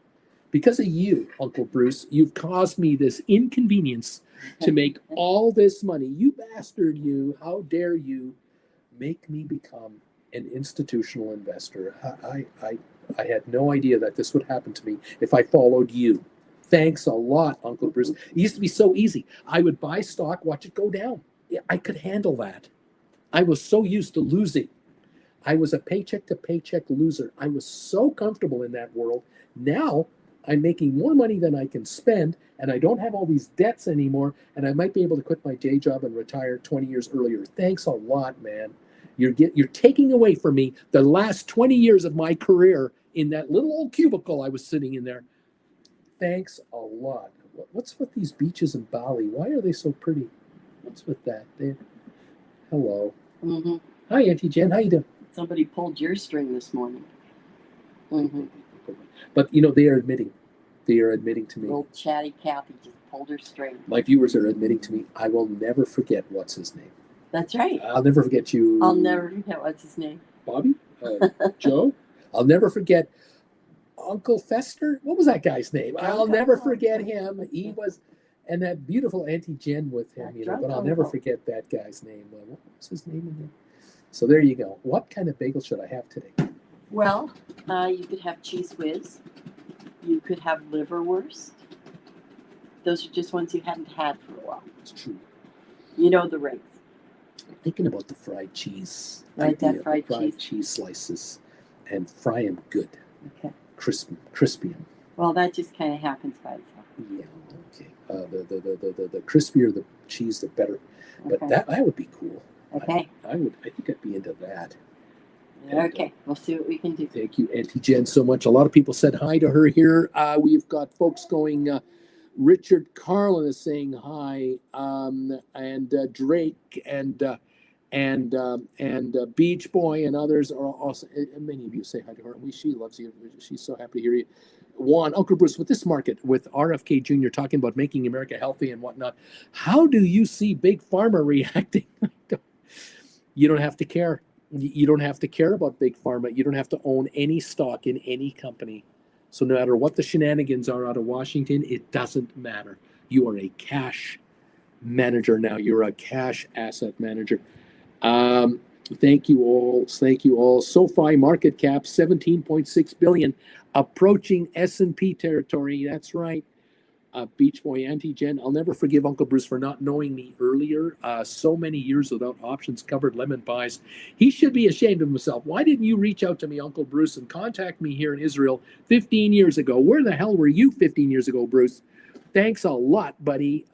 Because of you, Uncle Bruce, you've caused me this inconvenience to make all this money. You bastard, you. How dare you make me become an institutional investor? I had no idea that this would happen to me if I followed you. Thanks a lot, Uncle Bruce. It used to be so easy. I would buy stock, watch it go down. I could handle that. I was so used to losing. I was a paycheck to paycheck loser. I was so comfortable in that world. Now I'm making more money than I can spend, and I don't have all these debts anymore, and I might be able to quit my day job and retire 20 years earlier. Thanks a lot, man. You're taking away from me the last 20 years of my career in that little old cubicle I was sitting in there. Thanks a lot. What's with these beaches in Bali? Why are they so pretty? What's with that? Hello. Mm-hmm. Hi, Auntie Jen. How you doing? Somebody pulled your string this morning. Mm-hmm. But, they are admitting. They are admitting to me. Old chatty Kathy just pulled her string. My viewers are admitting to me. I will never forget what's his name. That's right. I'll never forget you. I'll never forget what's his name. Bobby? Joe? I'll never forget Uncle Fester. What was that guy's name? I'll never forget him. He was, and that beautiful Auntie Jen with him, but I'll never forget that guy's name. What was his name again? So there you go. What kind of bagel should I have today? Well, you could have cheese whiz. You could have liverwurst. Those are just ones you hadn't had for a while. It's true. You know the rates. I'm thinking about the fried cheese. Right, that fried cheese slices, and fry them good. Okay. Crispy them. Well, that just kind of happens by itself. Yeah. Okay. The crispier the cheese, the better. But Okay. that would be cool. Okay. I think I'd be into that. Okay. We'll see what we can do. Thank you, Auntie Jen, so much. A lot of people said hi to her here. We've got folks going. Richard Carlin is saying hi, and Drake and Beach Boy and others are also. And many of you say hi to her. She loves you. She's so happy to hear you. Juan, Uncle Bruce, with this market, with RFK Jr. talking about making America healthy and whatnot, how do you see Big Pharma reacting? You don't have to care. You don't have to care about Big Pharma. You don't have to own any stock in any company. So no matter what the shenanigans are out of Washington, it doesn't matter. You are a cash manager now. You're a cash asset manager. Thank you all. Thank you all. SoFi market cap 17.6 billion, approaching S&P territory. That's right. Beach Boy, Auntie Jen. I'll never forgive Uncle Bruce for not knowing me earlier. So many years without options covered lemon pies. He should be ashamed of himself. Why didn't you reach out to me, Uncle Bruce, and contact me here in Israel 15 years ago? Where the hell were you 15 years ago, Bruce? Thanks a lot, buddy.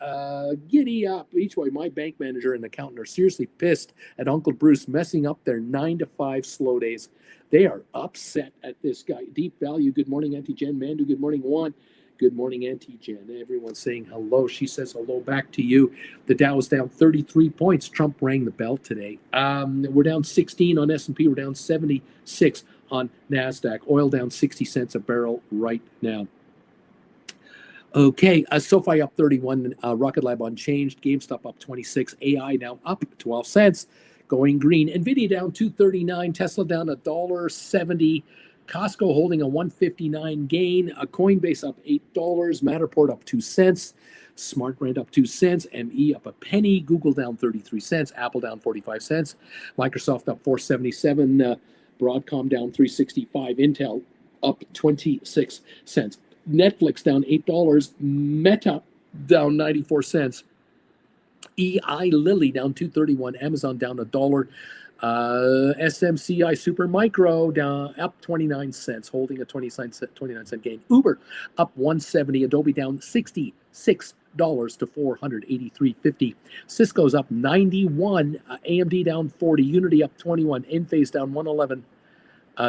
Giddy up. Each way, my bank manager and accountant are seriously pissed at Uncle Bruce messing up their 9 to 5 slow days. They are upset at this guy. Deep Value, good morning, Auntie Jen. Mandu, good morning, Juan. Good morning, Auntie Jen. Everyone's saying hello. She says hello back to you. The Dow is down 33 points. Trump rang the bell today. We're down 16 on S&P. We're down 76 on NASDAQ. Oil down 60 cents a barrel right now. Okay, SoFi up 31, Rocket Lab unchanged, GameStop up 26, AI now up 12 cents, going green. NVIDIA down 239, Tesla down $1.70, Costco holding a 159 gain, Coinbase up $8, Matterport up 2 cents, SmartRent up 2 cents, ME up a penny, Google down 33 cents, Apple down 45 cents, Microsoft up 477, Broadcom down 365, Intel up 26 cents. Netflix down $8, Meta down 94 cents, EI Lilly down 231, Amazon down $1, SMCI Supermicro down up 29 cents, holding a 29 cent gain. Uber up 170, Adobe down $66 to $483.50. Cisco's up 91, AMD down 40, Unity up 21, Enphase down 111.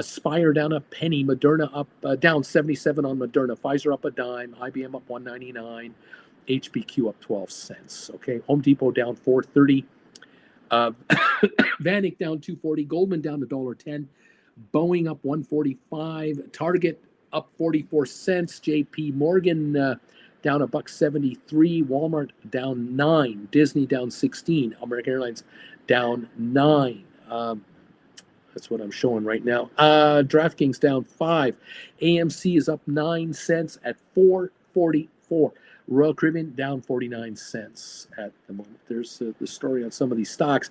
Spire down a penny, Moderna up down 77 on Moderna, Pfizer up a dime, IBM up 199, HBQ up 12 cents. Okay, Home Depot down 430, Vanik down 240, Goldman down $1.10, Boeing up 145, Target up 44 cents, JP Morgan down $1.73, Walmart down 9, Disney down 16, American Airlines down 9. That's what I'm showing right now. DraftKings down 5. AMC is up 9 cents at $4.44. Royal Caribbean down 49 cents at the moment. There's the story on some of these stocks.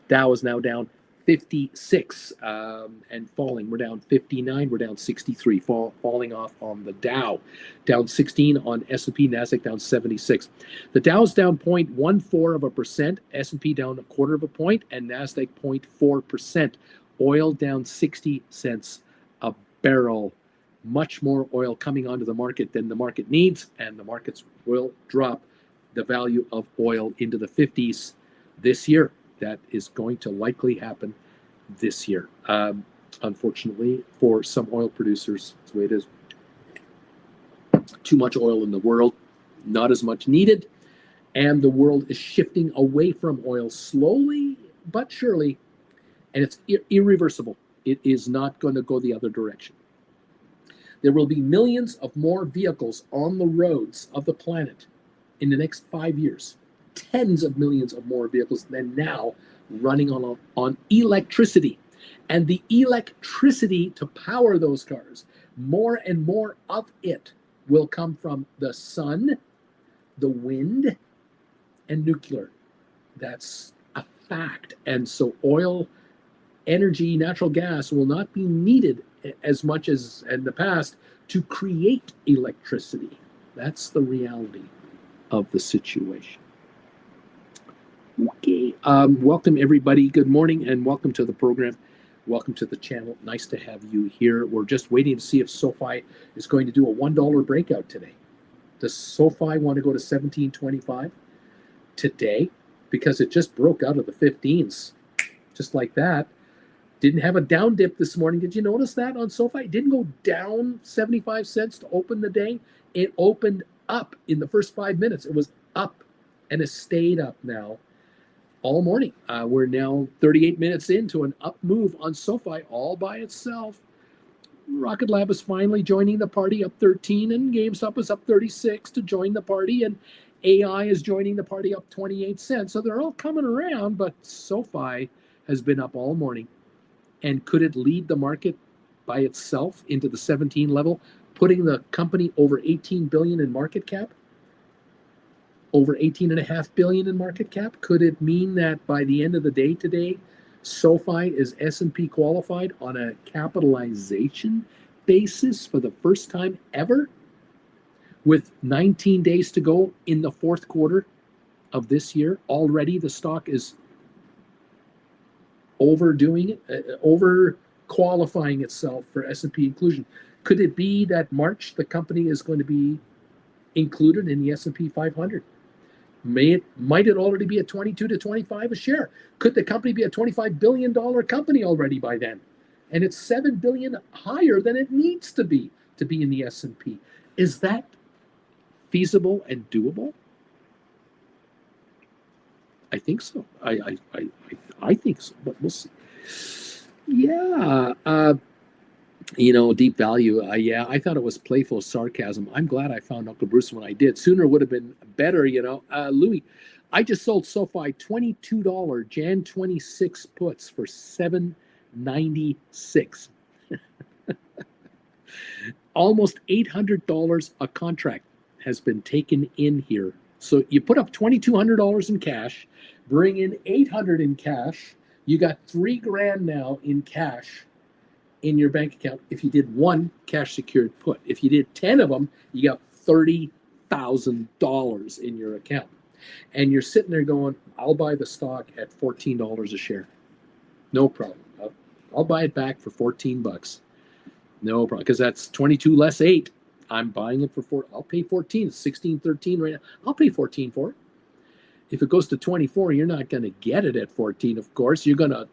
Dow is now down 56 and falling. We're down 59. We're down 63. Falling off on the Dow. Down 16 on S&P. NASDAQ down 76. The Dow's down 0.14%. S&P down 0.25 point, and NASDAQ 0.4%. Oil down 60 cents a barrel. Much more oil coming onto the market than the market needs, and the markets will drop the value of oil into the 50s this year. That is going to likely happen this year. Unfortunately, for some oil producers, that's the way it is. Too much oil in the world, not as much needed, and the world is shifting away from oil slowly but surely. And it's irreversible. It is not going to go the other direction. There will be millions of more vehicles on the roads of the planet in the next 5 years. Tens of millions of more vehicles than now running on electricity. And the electricity to power those cars, more and more of it will come from the sun, the wind, and nuclear. That's a fact. And so oil, energy, natural gas will not be needed as much as in the past to create electricity. That's the reality of the situation. Okay, welcome everybody. Good morning and welcome to the program. Welcome to the channel. Nice to have you here. We're just waiting to see if SoFi is going to do a $1 breakout today. Does SoFi want to go to $17.25 today? Because it just broke out of the 15s, just like that. Didn't have a down dip this morning. Did you notice that on SoFi? It didn't go down 75 cents to open the day. It opened up in the first 5 minutes. It was up and it stayed up now all morning. We're now 38 minutes into an up move on SoFi all by itself. Rocket Lab is finally joining the party, up 13, and GameStop is up 36 to join the party, and AI is joining the party, up 28 cents. So they're all coming around, but SoFi has been up all morning. And could it lead the market by itself into the 17 level, putting the company over 18 billion in market cap? Over 18.5 billion in market cap? Could it mean that by the end of the day today, SoFi is S&P qualified on a capitalization basis for the first time ever? With 19 days to go in the fourth quarter of this year, already the stock is overdoing it, over qualifying itself for S&P inclusion. Could it be that March the company is going to be included in the S&P 500. Might it already be at 22 to 25 a share? Could the company be a $25 billion company already by then? And it's $7 billion higher than it needs to be in the S&P. Is that feasible and doable? I think so. I think so, but we'll see. Yeah. Deep value. Yeah, I thought it was playful sarcasm. I'm glad I found Uncle Bruce when I did. Sooner would have been better, Louis, I just sold SoFi $22 Jan 26 puts for $7.96. Almost $800 a contract has been taken in here. So you put up $2,200 in cash, bring in $800 in cash. You got $3,000 now in cash in your bank account if you did one cash secured put. If you did 10 of them, you got $30,000 in your account. And you're sitting there going, I'll buy the stock at $14 a share. No problem. I'll buy it back for $14. No problem. Because that's 22 less 8. I'm buying it for 4. I'll pay 14. It's 16, 13 right now. I'll pay 14 for it. If it goes to 24, you're not going to get it at 14, of course. You're going to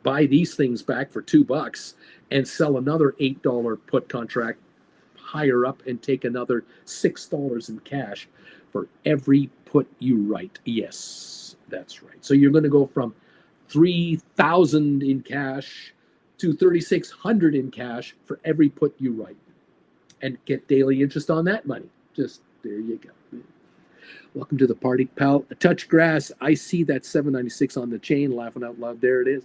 buy these things back for $2 and sell another $8 put contract higher up and take another $6 in cash for every put you write. Yes, that's right. So you're going to go from $3,000 in cash to $3,600 in cash for every put you write and get daily interest on that money. Just there you go. Welcome to the party, pal. Touch grass. I see that $7.96 on the chain, laughing out loud. There it is.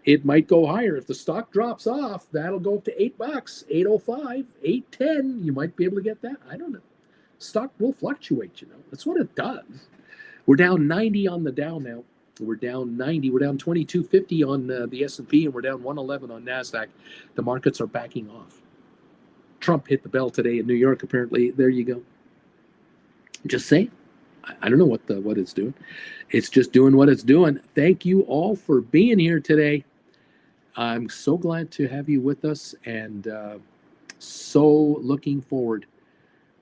It might go higher. If the stock drops off, that'll go up to $8, $8.05, $8.10. You might be able to get that. I don't know. Stock will fluctuate, That's what it does. We're down 90 on the Dow now. We're down 90. We're down 2250 on the S&P, and we're down 111 on NASDAQ. The markets are backing off. Trump hit the bell today in New York, apparently. There you go. Just saying. I don't know what it's doing. It's just doing what it's doing. Thank you all for being here today. I'm so glad to have you with us, and so looking forward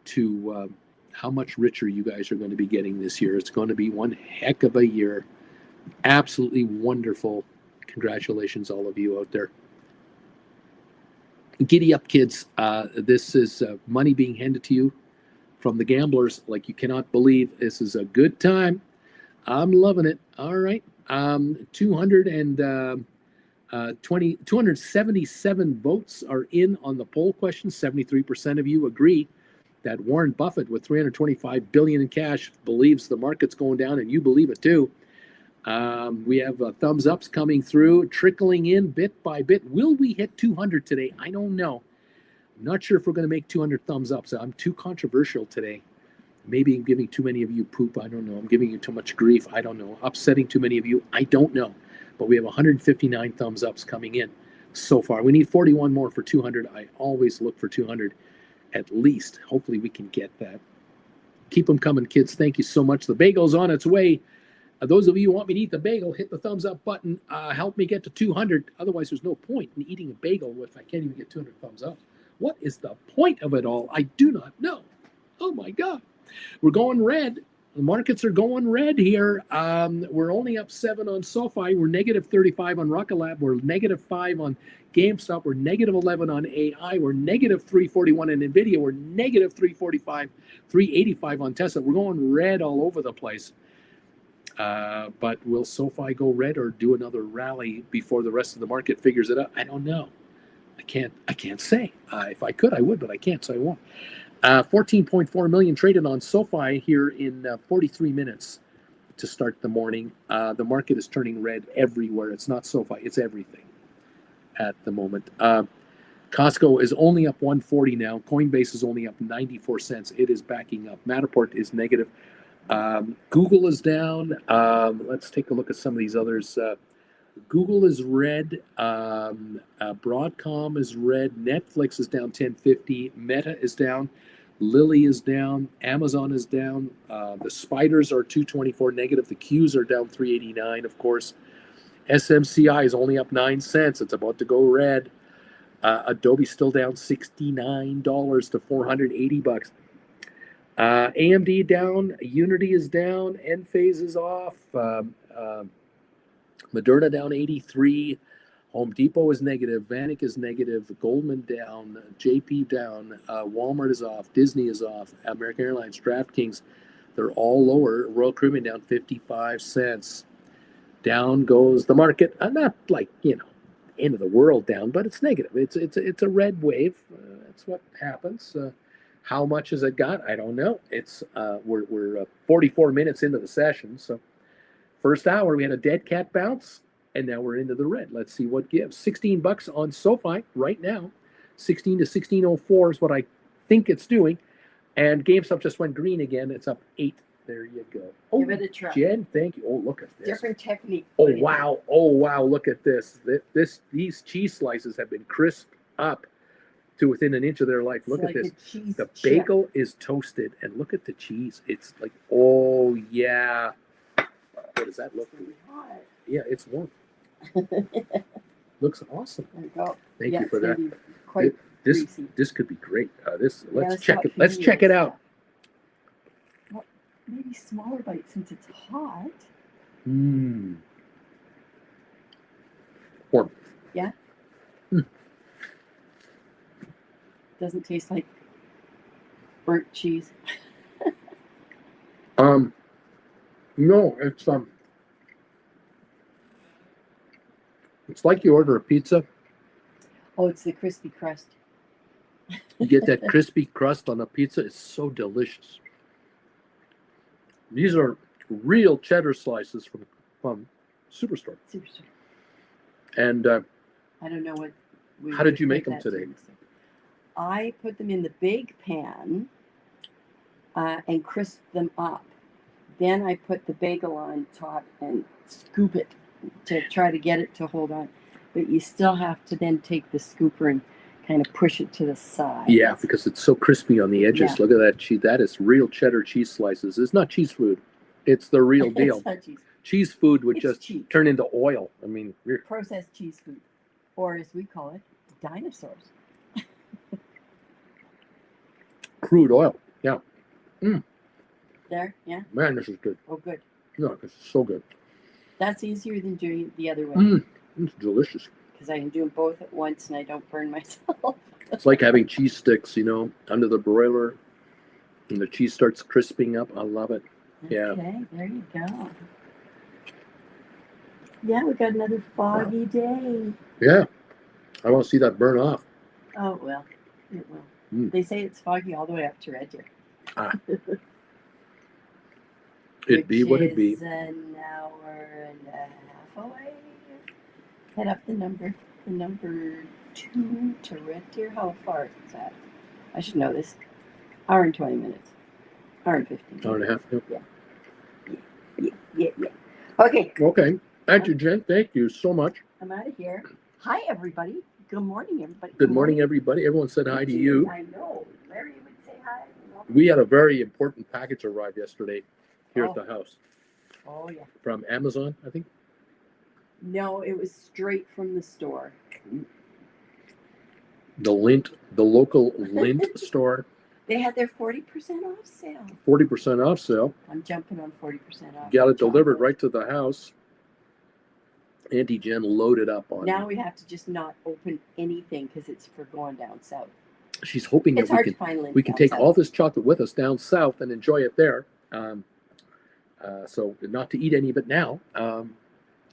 to how much richer you guys are going to be getting this year. It's going to be one heck of a year. Absolutely wonderful. Congratulations, all of you out there. Giddy up, kids. This is money being handed to you from the gamblers like you cannot believe. This is a good time. I'm loving it. All right. 277 votes are in on the poll question. 73% of you agree that Warren Buffett, with $325 billion in cash, believes the market's going down, and you believe it too. We have thumbs ups coming through, trickling in bit by bit. Will we hit 200 today? I don't know. I'm not sure if we're going to make 200 thumbs ups. I'm too controversial today. Maybe I'm giving too many of you poop. I don't know. I'm giving you too much grief. I don't know. Upsetting too many of you. I don't know. But we have 159 thumbs ups coming in so far. We need 41 more for 200. I always look for 200 at least. Hopefully we can get that. Keep them coming, kids. Thank you so much. The bagel's on its way. Those of you who want me to eat the bagel, hit the thumbs up button. Help me get to 200. Otherwise, there's no point in eating a bagel if I can't even get 200 thumbs up. What is the point of it all? I do not know. Oh, my God. We're going red. The markets are going red here. We're only up 7 on SoFi. We're negative 35 on Rocket Lab. We're negative 5 on GameStop. We're negative 11 on AI. We're negative 341 on NVIDIA. We're negative 345, 385 on Tesla. We're going red all over the place. But will SoFi go red or do another rally before the rest of the market figures it out? I don't know. I can't say. If I could, I would, but I can't, so I won't. 14.4 million traded on SoFi here in 43 minutes to start the morning. The market is turning red everywhere. It's not SoFi, it's everything at the moment. Costco is only up 140 now. Coinbase is only up 94 cents. It is backing up. Matterport is negative. Google is down. Let's take a look at some of these others. Google is red. Broadcom is red. Netflix is down 1050. Meta is down. Lilly is down. Amazon is down. The spiders are 224 negative. The Qs are down 389, of course. SMCI is only up 9 cents. It's about to go red. Adobe's still down $69 to $480. AMD down, Unity is down, Enphase is off, Moderna down 83, Home Depot is negative, Vanik is negative, Goldman down, JP down, Walmart is off, Disney is off, American Airlines, DraftKings, they're all lower. Royal Caribbean down 55 cents. Down goes the market. Not like, end of the world down, but it's negative. It's a red wave. That's what happens. How much has it got? I don't know. It's we're 44 minutes into the session. So first hour we had a dead cat bounce, and now we're into the red. Let's see what gives. $16 on SoFi right now. 16 to 16.04 is what I think it's doing. And GameStop just went green again. It's up 8. There you go. Oh, give it a try. Jen, thank you. Oh, look at this. Different technique. Oh, wow. Oh, wow. Look at this. These cheese slices have been crisped up to within an inch of their life. Look at this. The bagel is toasted, and look at the cheese. It's like, oh, yeah. What does that look like? Yeah, it's warm. Looks awesome. There you go. Thank you for that. Quite this could be great. Let's check it. Let's check it out. Well, maybe smaller bite since it's hot. Warm. Yeah. Doesn't taste like burnt cheese. No, it's like you order a pizza. Oh, it's the crispy crust. You get that crispy crust on a pizza. It's so delicious. These are real cheddar slices from Superstore. And I don't know what. How did you make them today? I put them in the big pan and crisped them up. Then I put the bagel on top and scoop it to try to get it to hold on. But you still have to then take the scooper and kind of push it to the side. Yeah, because it's so crispy on the edges. Yeah. Look at that cheese. That is real cheddar cheese slices. It's not cheese food. It's the real deal. It's not cheese. Cheese food would just cheap. Turn into oil. I mean, processed cheese food, or as we call it, dinosaurs. Crude oil. Yeah. There, yeah. Man, this is good. Oh, good. No, it's so good. That's easier than doing it the other way. It's delicious. Because I can do them both at once and I don't burn myself. It's like having cheese sticks, under the broiler, and the cheese starts crisping up. I love it. Yeah. Okay, there you go. Yeah, we got another foggy day. Yeah. I want to see that burn off. Oh, well, it will. They say it's foggy all the way up to Red Deer. It'd be what it'd be. Which is an hour and a half away. Head up the number 2 to Red Deer. How far is that? I should know this. Hour and 20 minutes. Hour and 15 minutes. Hour and a half. Yep. Yeah. Okay. Auntie Jen, thank you so much. I'm out of here. Hi, everybody. Good morning, everybody. Good morning, everybody. Everyone said hi to you. I know. Larry would say hi. We had a very important package arrive yesterday here at the house. Oh, yeah. From Amazon, I think. No, it was straight from the store. The local Lint store. They had their 40% off sale. 40% off sale. I'm jumping on 40% off. Got it delivered right to the house. Auntie Jen loaded up on Now we have to just not open anything because it's for going down south. She's hoping it's that we can take all this chocolate with us down south and enjoy it there. So not to eat any of it now.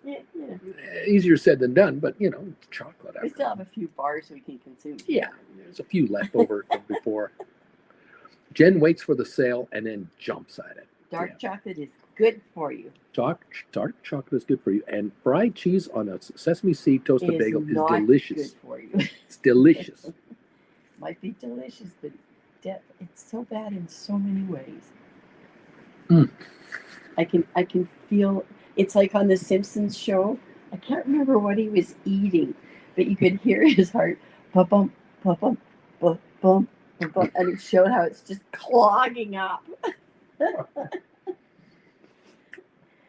Yeah. Easier said than done, but it's chocolate. We still have a few bars we can consume. Yeah, there's a few left over from before. Jen waits for the sale and then jumps at it. Dark chocolate is good for you. Dark chocolate is good for you, and fried cheese on a sesame seed toasted bagel is delicious. Good for you. It's delicious. Might be delicious, but it's so bad in so many ways. I can feel. It's like on the Simpsons show. I can't remember what he was eating, but you could hear his heart bump, bump, bump, bump, bump, and it showed how it's just clogging up.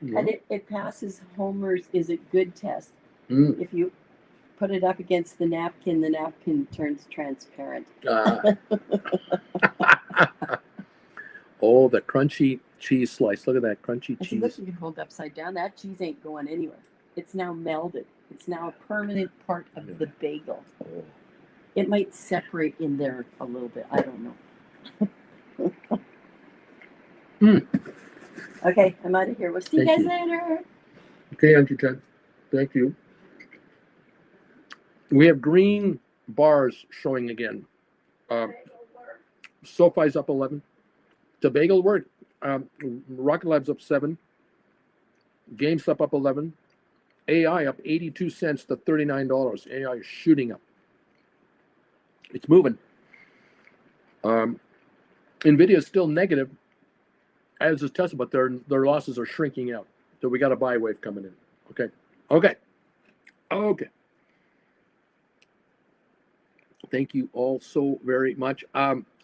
And it passes Homer's "is it good" test. If you put it up against the napkin turns transparent. Oh, the crunchy cheese slice. Look at that crunchy I said, look, cheese. you can hold it upside down. That cheese ain't going anywhere. It's now melded. It's now a permanent part of the bagel. Oh. It might separate in there a little bit. I don't know. Okay, I'm out of here. We'll see you guys later. Okay, Auntie Jen. Thank you. We have green bars showing again. SoFi's up 11. The bagel work. Rocket Lab's up 7. GameStop up 11. AI up 82 cents to $39. AI is shooting up. It's moving. Nvidia is still negative, as is Tesla, but their losses are shrinking out. So we got a buy wave coming in. Okay. Thank you all so very much.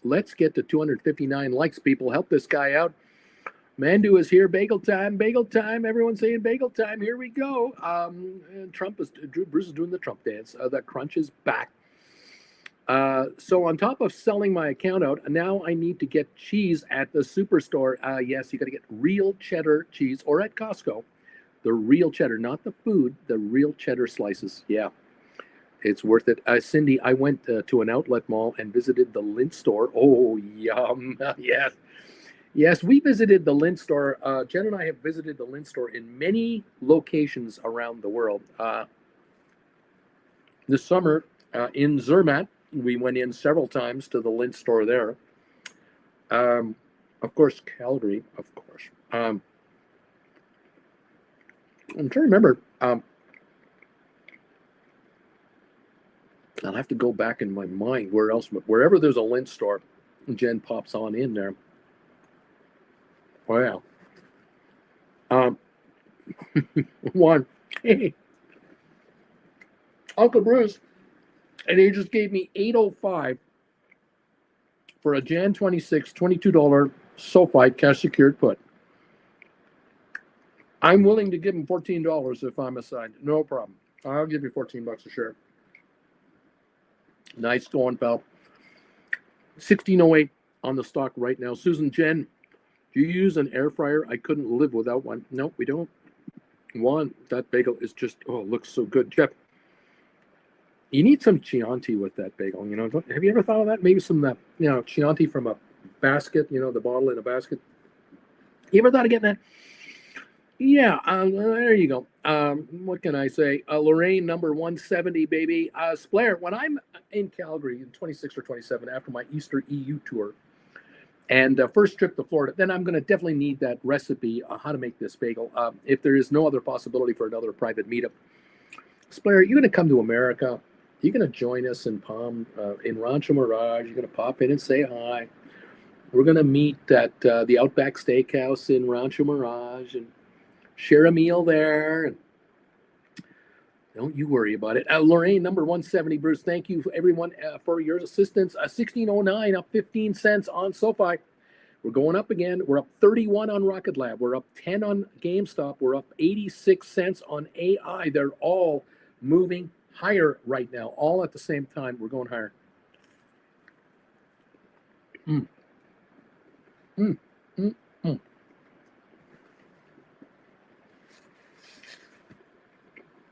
Let's get to 259 likes, people. Help this guy out. Mandu is here. Bagel time. Everyone's saying bagel time. Here we go. And Bruce is doing the Trump dance. The crunch is back. So on top of selling my account out, now I need to get cheese at the superstore. Yes, you got to get real cheddar cheese, or at Costco, the real cheddar, not the food, the real cheddar slices. Yeah, it's worth it. Cindy, I went to an outlet mall and visited the Lindt store. Oh, yum. Yes, we visited the Lindt store. Jen and I have visited the Lindt store in many locations around the world. This summer in Zermatt, we went in several times to the Lindt store there. Of course, Calgary, of course. I'm trying to remember. I'll have to go back in my mind where else, but wherever there's a Lindt store, Jen pops on in there. Wow. One. Hey, Uncle Bruce, and he just gave me $8.05 for a Jan 26 $22 SoFi cash secured put. I'm willing to give him $14 if I'm assigned. No problem. I'll give you $14 a share. Nice going, pal. 1608 on the stock right now. Susan Jen, do you use an air fryer? I couldn't live without one. No, we don't. One, that bagel is just, oh, it looks so good. Jeff, you need some Chianti with that bagel. You know, have you ever thought of that? Maybe some of that, you know, Chianti from a basket, you know, the bottle in a basket. You ever thought of getting that? Yeah, there you go. What can I say? Lorraine, number 170, baby. Splair, when I'm in Calgary in 26 or 27 after my Easter EU tour and first trip to Florida, then I'm going to definitely need that recipe on how to make this bagel. If there is no other possibility for another private meetup. Splair, you're going to come to America. You're going to join us in in Rancho Mirage. You're going to pop in and say hi. We're going to meet at the Outback Steakhouse in Rancho Mirage and share a meal there. And don't you worry about it. Lorraine, number 170, Bruce, thank you everyone for your assistance. 1609, up 15 cents on SoFi. We're going up again. We're up 31 on Rocket Lab. We're up 10 on GameStop. We're up 86 cents on AI. They're all moving higher right now, all at the same time. We're going higher.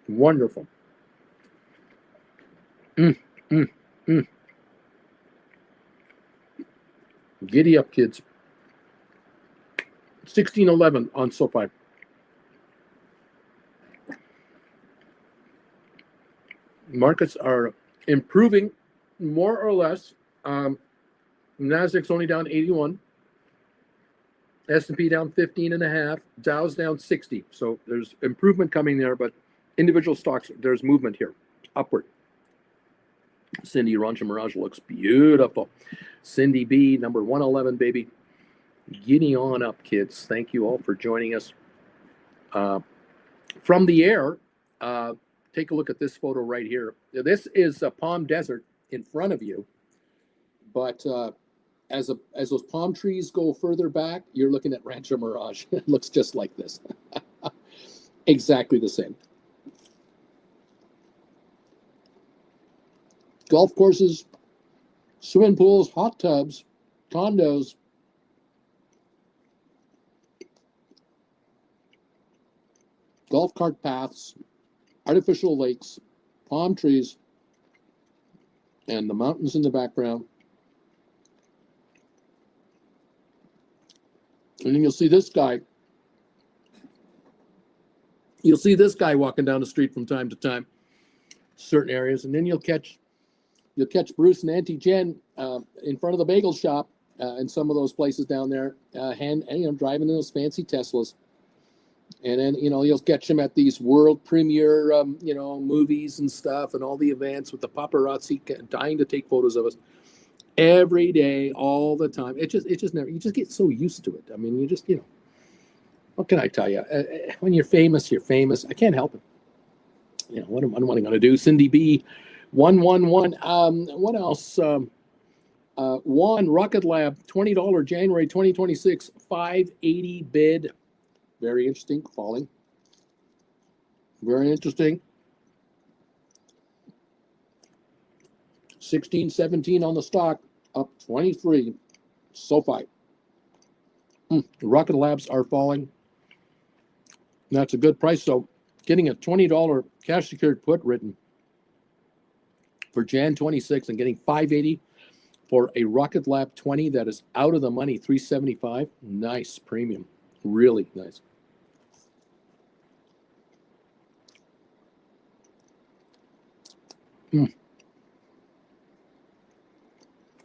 Wonderful. Giddy up, kids. 1611 on SoFi. Markets are improving more or less. Nasdaq's only down 81. S&P down 15.5. Dow's down 60. So there's improvement coming there, but individual stocks, there's movement here, upward. Cindy, Rancho Mirage looks beautiful. Cindy B, number 111, baby. Giddy on up, kids. Thank you all for joining us. From the air, take a look at this photo right here. This is a Palm Desert in front of you, but as those palm trees go further back, you're looking at Rancho Mirage. It looks just like this. Exactly the same. Golf courses, swimming pools, hot tubs, condos, golf cart paths, artificial lakes, palm trees, and the mountains in the background. And then you'll see this guy. You'll see this guy walking down the street from time to time, certain areas, and then you'll catch Bruce and Auntie Jen in front of the bagel shop in some of those places down there, driving in those fancy Teslas. And then, you'll catch him at these world premiere, movies and stuff and all the events with the paparazzi dying to take photos of us every day, all the time. It just never, you just get so used to it. I mean, you just, what can I tell you? When you're famous, you're famous. I can't help it. What am I going to do? Cindy B, 111. What else? Juan, Rocket Lab, $20, January 2026, 580 bid. Very interesting, falling. Very interesting. 16.17 on the stock, up 23. SoFi. Rocket Labs are falling. That's a good price. So getting a $20 cash secured put written for Jan 26 and getting 580 for a Rocket Lab 20 that is out of the money, 375. Nice premium. Really nice.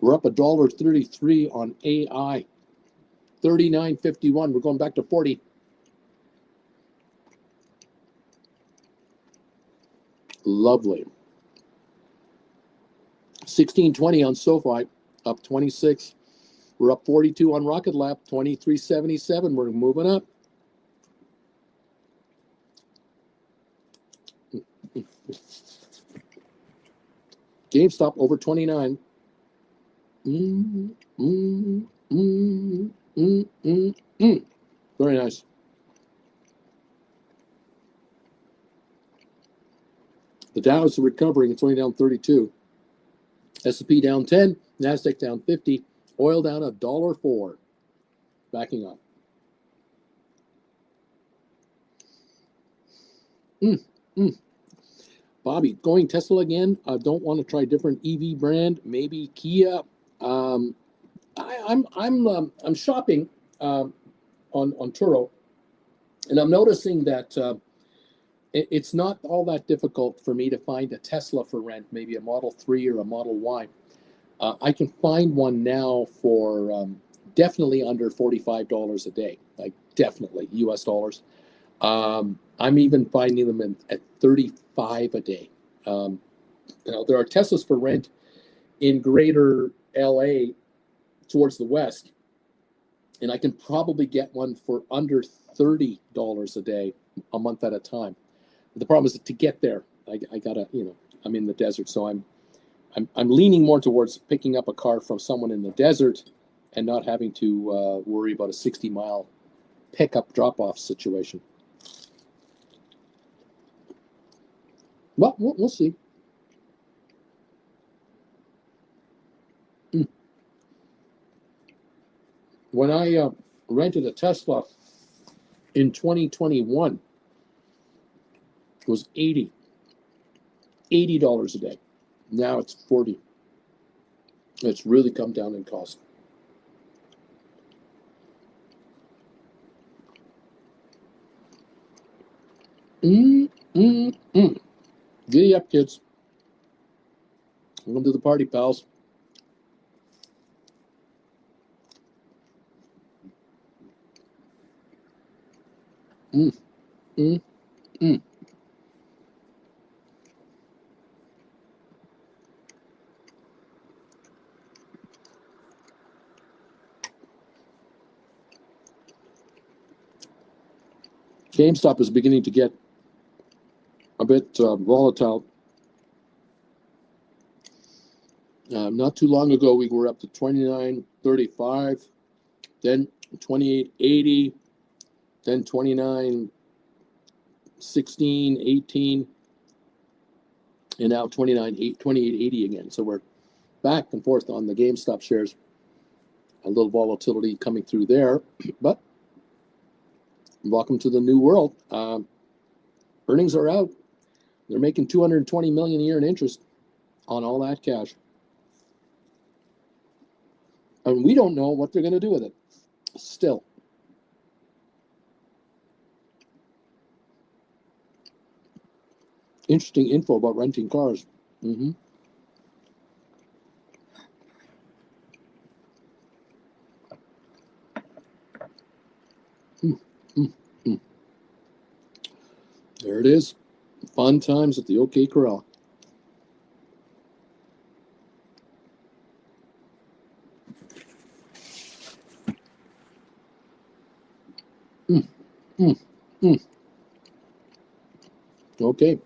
We're up $1.33 on AI. 39.51. We're going back to 40. Lovely. 16.20 on SoFi, up 26. We're up 42 on Rocket Lab, 23.77. We're moving up. GameStop over 29. Very nice. The Dow is recovering. It's only down 32. S&P down 10. NASDAQ down 50. Oil down $1.04. Backing up. Bobby, going Tesla again. I don't want to try different EV brand. Maybe Kia. I'm shopping on Turo, and I'm noticing that it's not all that difficult for me to find a Tesla for rent, maybe a Model 3 or a Model Y. I can find one now for definitely under $45 a day, like definitely US dollars. I'm even finding them at 35 a day. There are Teslas for rent in greater LA towards the west, and I can probably get one for under $30 a day a month at a time. The problem is that to get there, I gotta, I'm in the desert, so I'm leaning more towards picking up a car from someone in the desert and not having to worry about a 60-mile pickup drop-off situation. Well, we'll see. When I rented a Tesla in 2021, it was $80 a day. Now it's $40. It's really come down in cost. Giddy up, kids. Welcome to the party, pals. GameStop is beginning to get a bit volatile. Not too long ago, we were up to $29.35, then $28.80, then $29.16, $18, and now $28.80 again. So we're back and forth on the GameStop shares. A little volatility coming through there, but welcome to the new world. Earnings are out. They're making $220 million a year in interest on all that cash. And we don't know what they're going to do with it. Still. Interesting info about renting cars. Mm-hmm. There it is. Fun times at the OK Corral. Okay.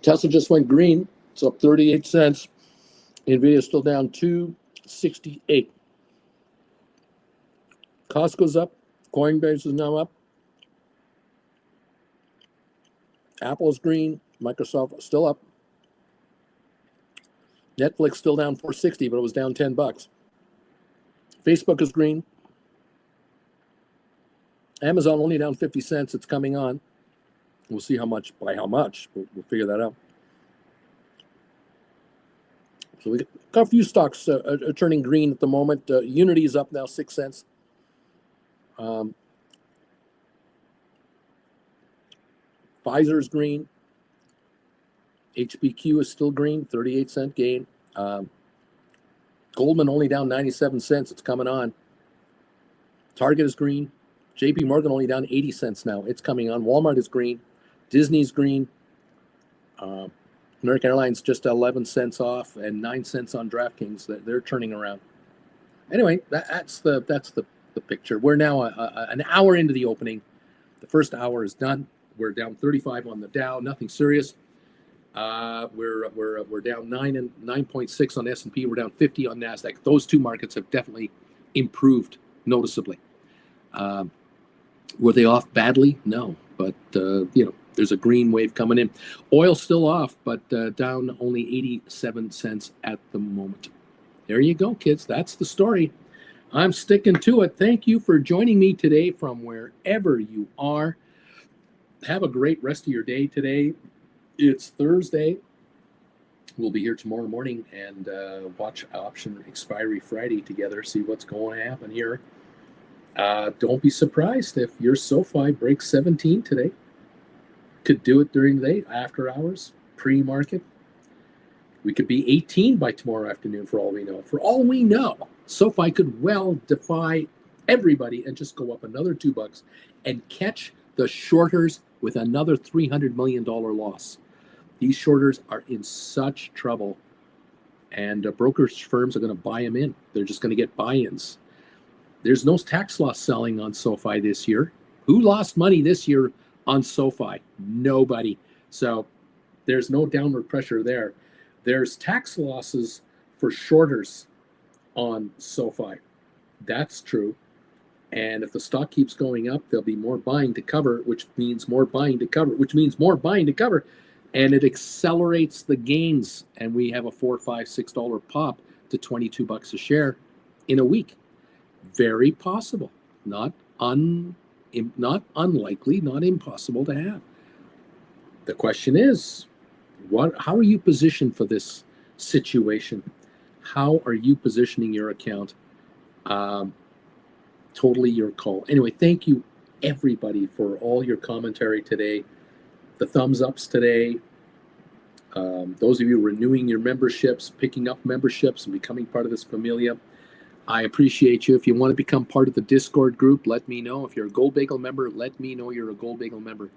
Tesla just went green. It's up 38 cents. Nvidia is still down 268. Costco's up. Coinbase is now up. Apple's green. Microsoft still up. Netflix still down 460, but it was down $10. Facebook is green. Amazon only down 50 cents. It's coming on. We'll see how much, by how much. We'll figure that out. So we got a few stocks turning green at the moment. Unity is up now 6 cents. Pfizer's green. HBQ is still green, 38 cent gain. Goldman only down 97 cents. It's coming on. Target is green. JP Morgan only down 80 cents now. It's coming on. Walmart is green. Disney's green. American Airlines just 11 cents off and 9 cents on DraftKings. They're turning around. Anyway, that's the picture. We're now an hour into the opening. The first hour is done. We're down 35 on the Dow. Nothing serious. We're down 9.6 on S&P. We're down 50 on Nasdaq. Those two markets have definitely improved noticeably. Were they off badly? No, but there's a green wave coming in. Oil's still off, but down only 87 cents at the moment. There you go, kids. That's the story. I'm sticking to it. Thank you for joining me today from wherever you are. Have a great rest of your day today. It's Thursday. We'll be here tomorrow morning and watch Option Expiry Friday together, see what's going to happen here. Don't be surprised if your SoFi breaks 17 today. Could do it during the day, after hours, pre-market. We could be 18 by tomorrow afternoon for all we know. For all we know, SoFi could well defy everybody and just go up another $2 and catch the shorters with another $300 million loss. These shorters are in such trouble, and brokerage firms are going to buy them in. They're just going to get buy-ins. There's no tax loss selling on SoFi this year. Who lost money this year on SoFi? Nobody. So there's no downward pressure there. There's tax losses for shorters on SoFi. That's true. And if the stock keeps going up, there'll be more buying to cover, which means more buying to cover, which means more buying to cover. And it accelerates the gains. And we have a $4, $5, $6 pop to $22 a share in a week. Very possible. Not unlikely, not impossible to have. The question is, how are you positioned for this situation? How are you positioning your account? Totally your call. Anyway, thank you everybody for all your commentary today, the thumbs ups today. Those of you renewing your memberships, picking up memberships and becoming part of this familia, I appreciate you. If you want to become part of the Discord group, let me know. If you're a Gold Bagel member, let me know you're a Gold Bagel member.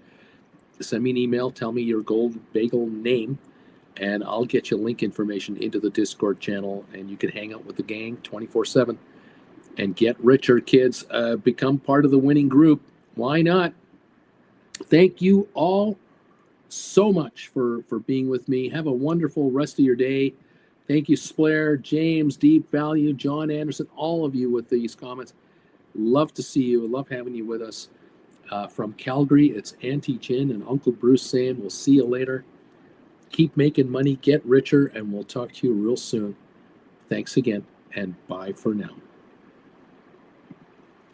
Send me an email, tell me your Gold Bagel name, and I'll get you link information into the Discord channel, and you can hang out with the gang 24/7 and get richer, kids. Become part of the winning group. Why not? Thank you all so much for being with me. Have a wonderful rest of your day. Thank you, Splair, James, Deep Value, John Anderson, all of you with these comments. Love to see you. Love having you with us. From Calgary, it's Auntie Jen and Uncle Bruce saying we'll see you later. Keep making money, get richer, and we'll talk to you real soon. Thanks again, and bye for now.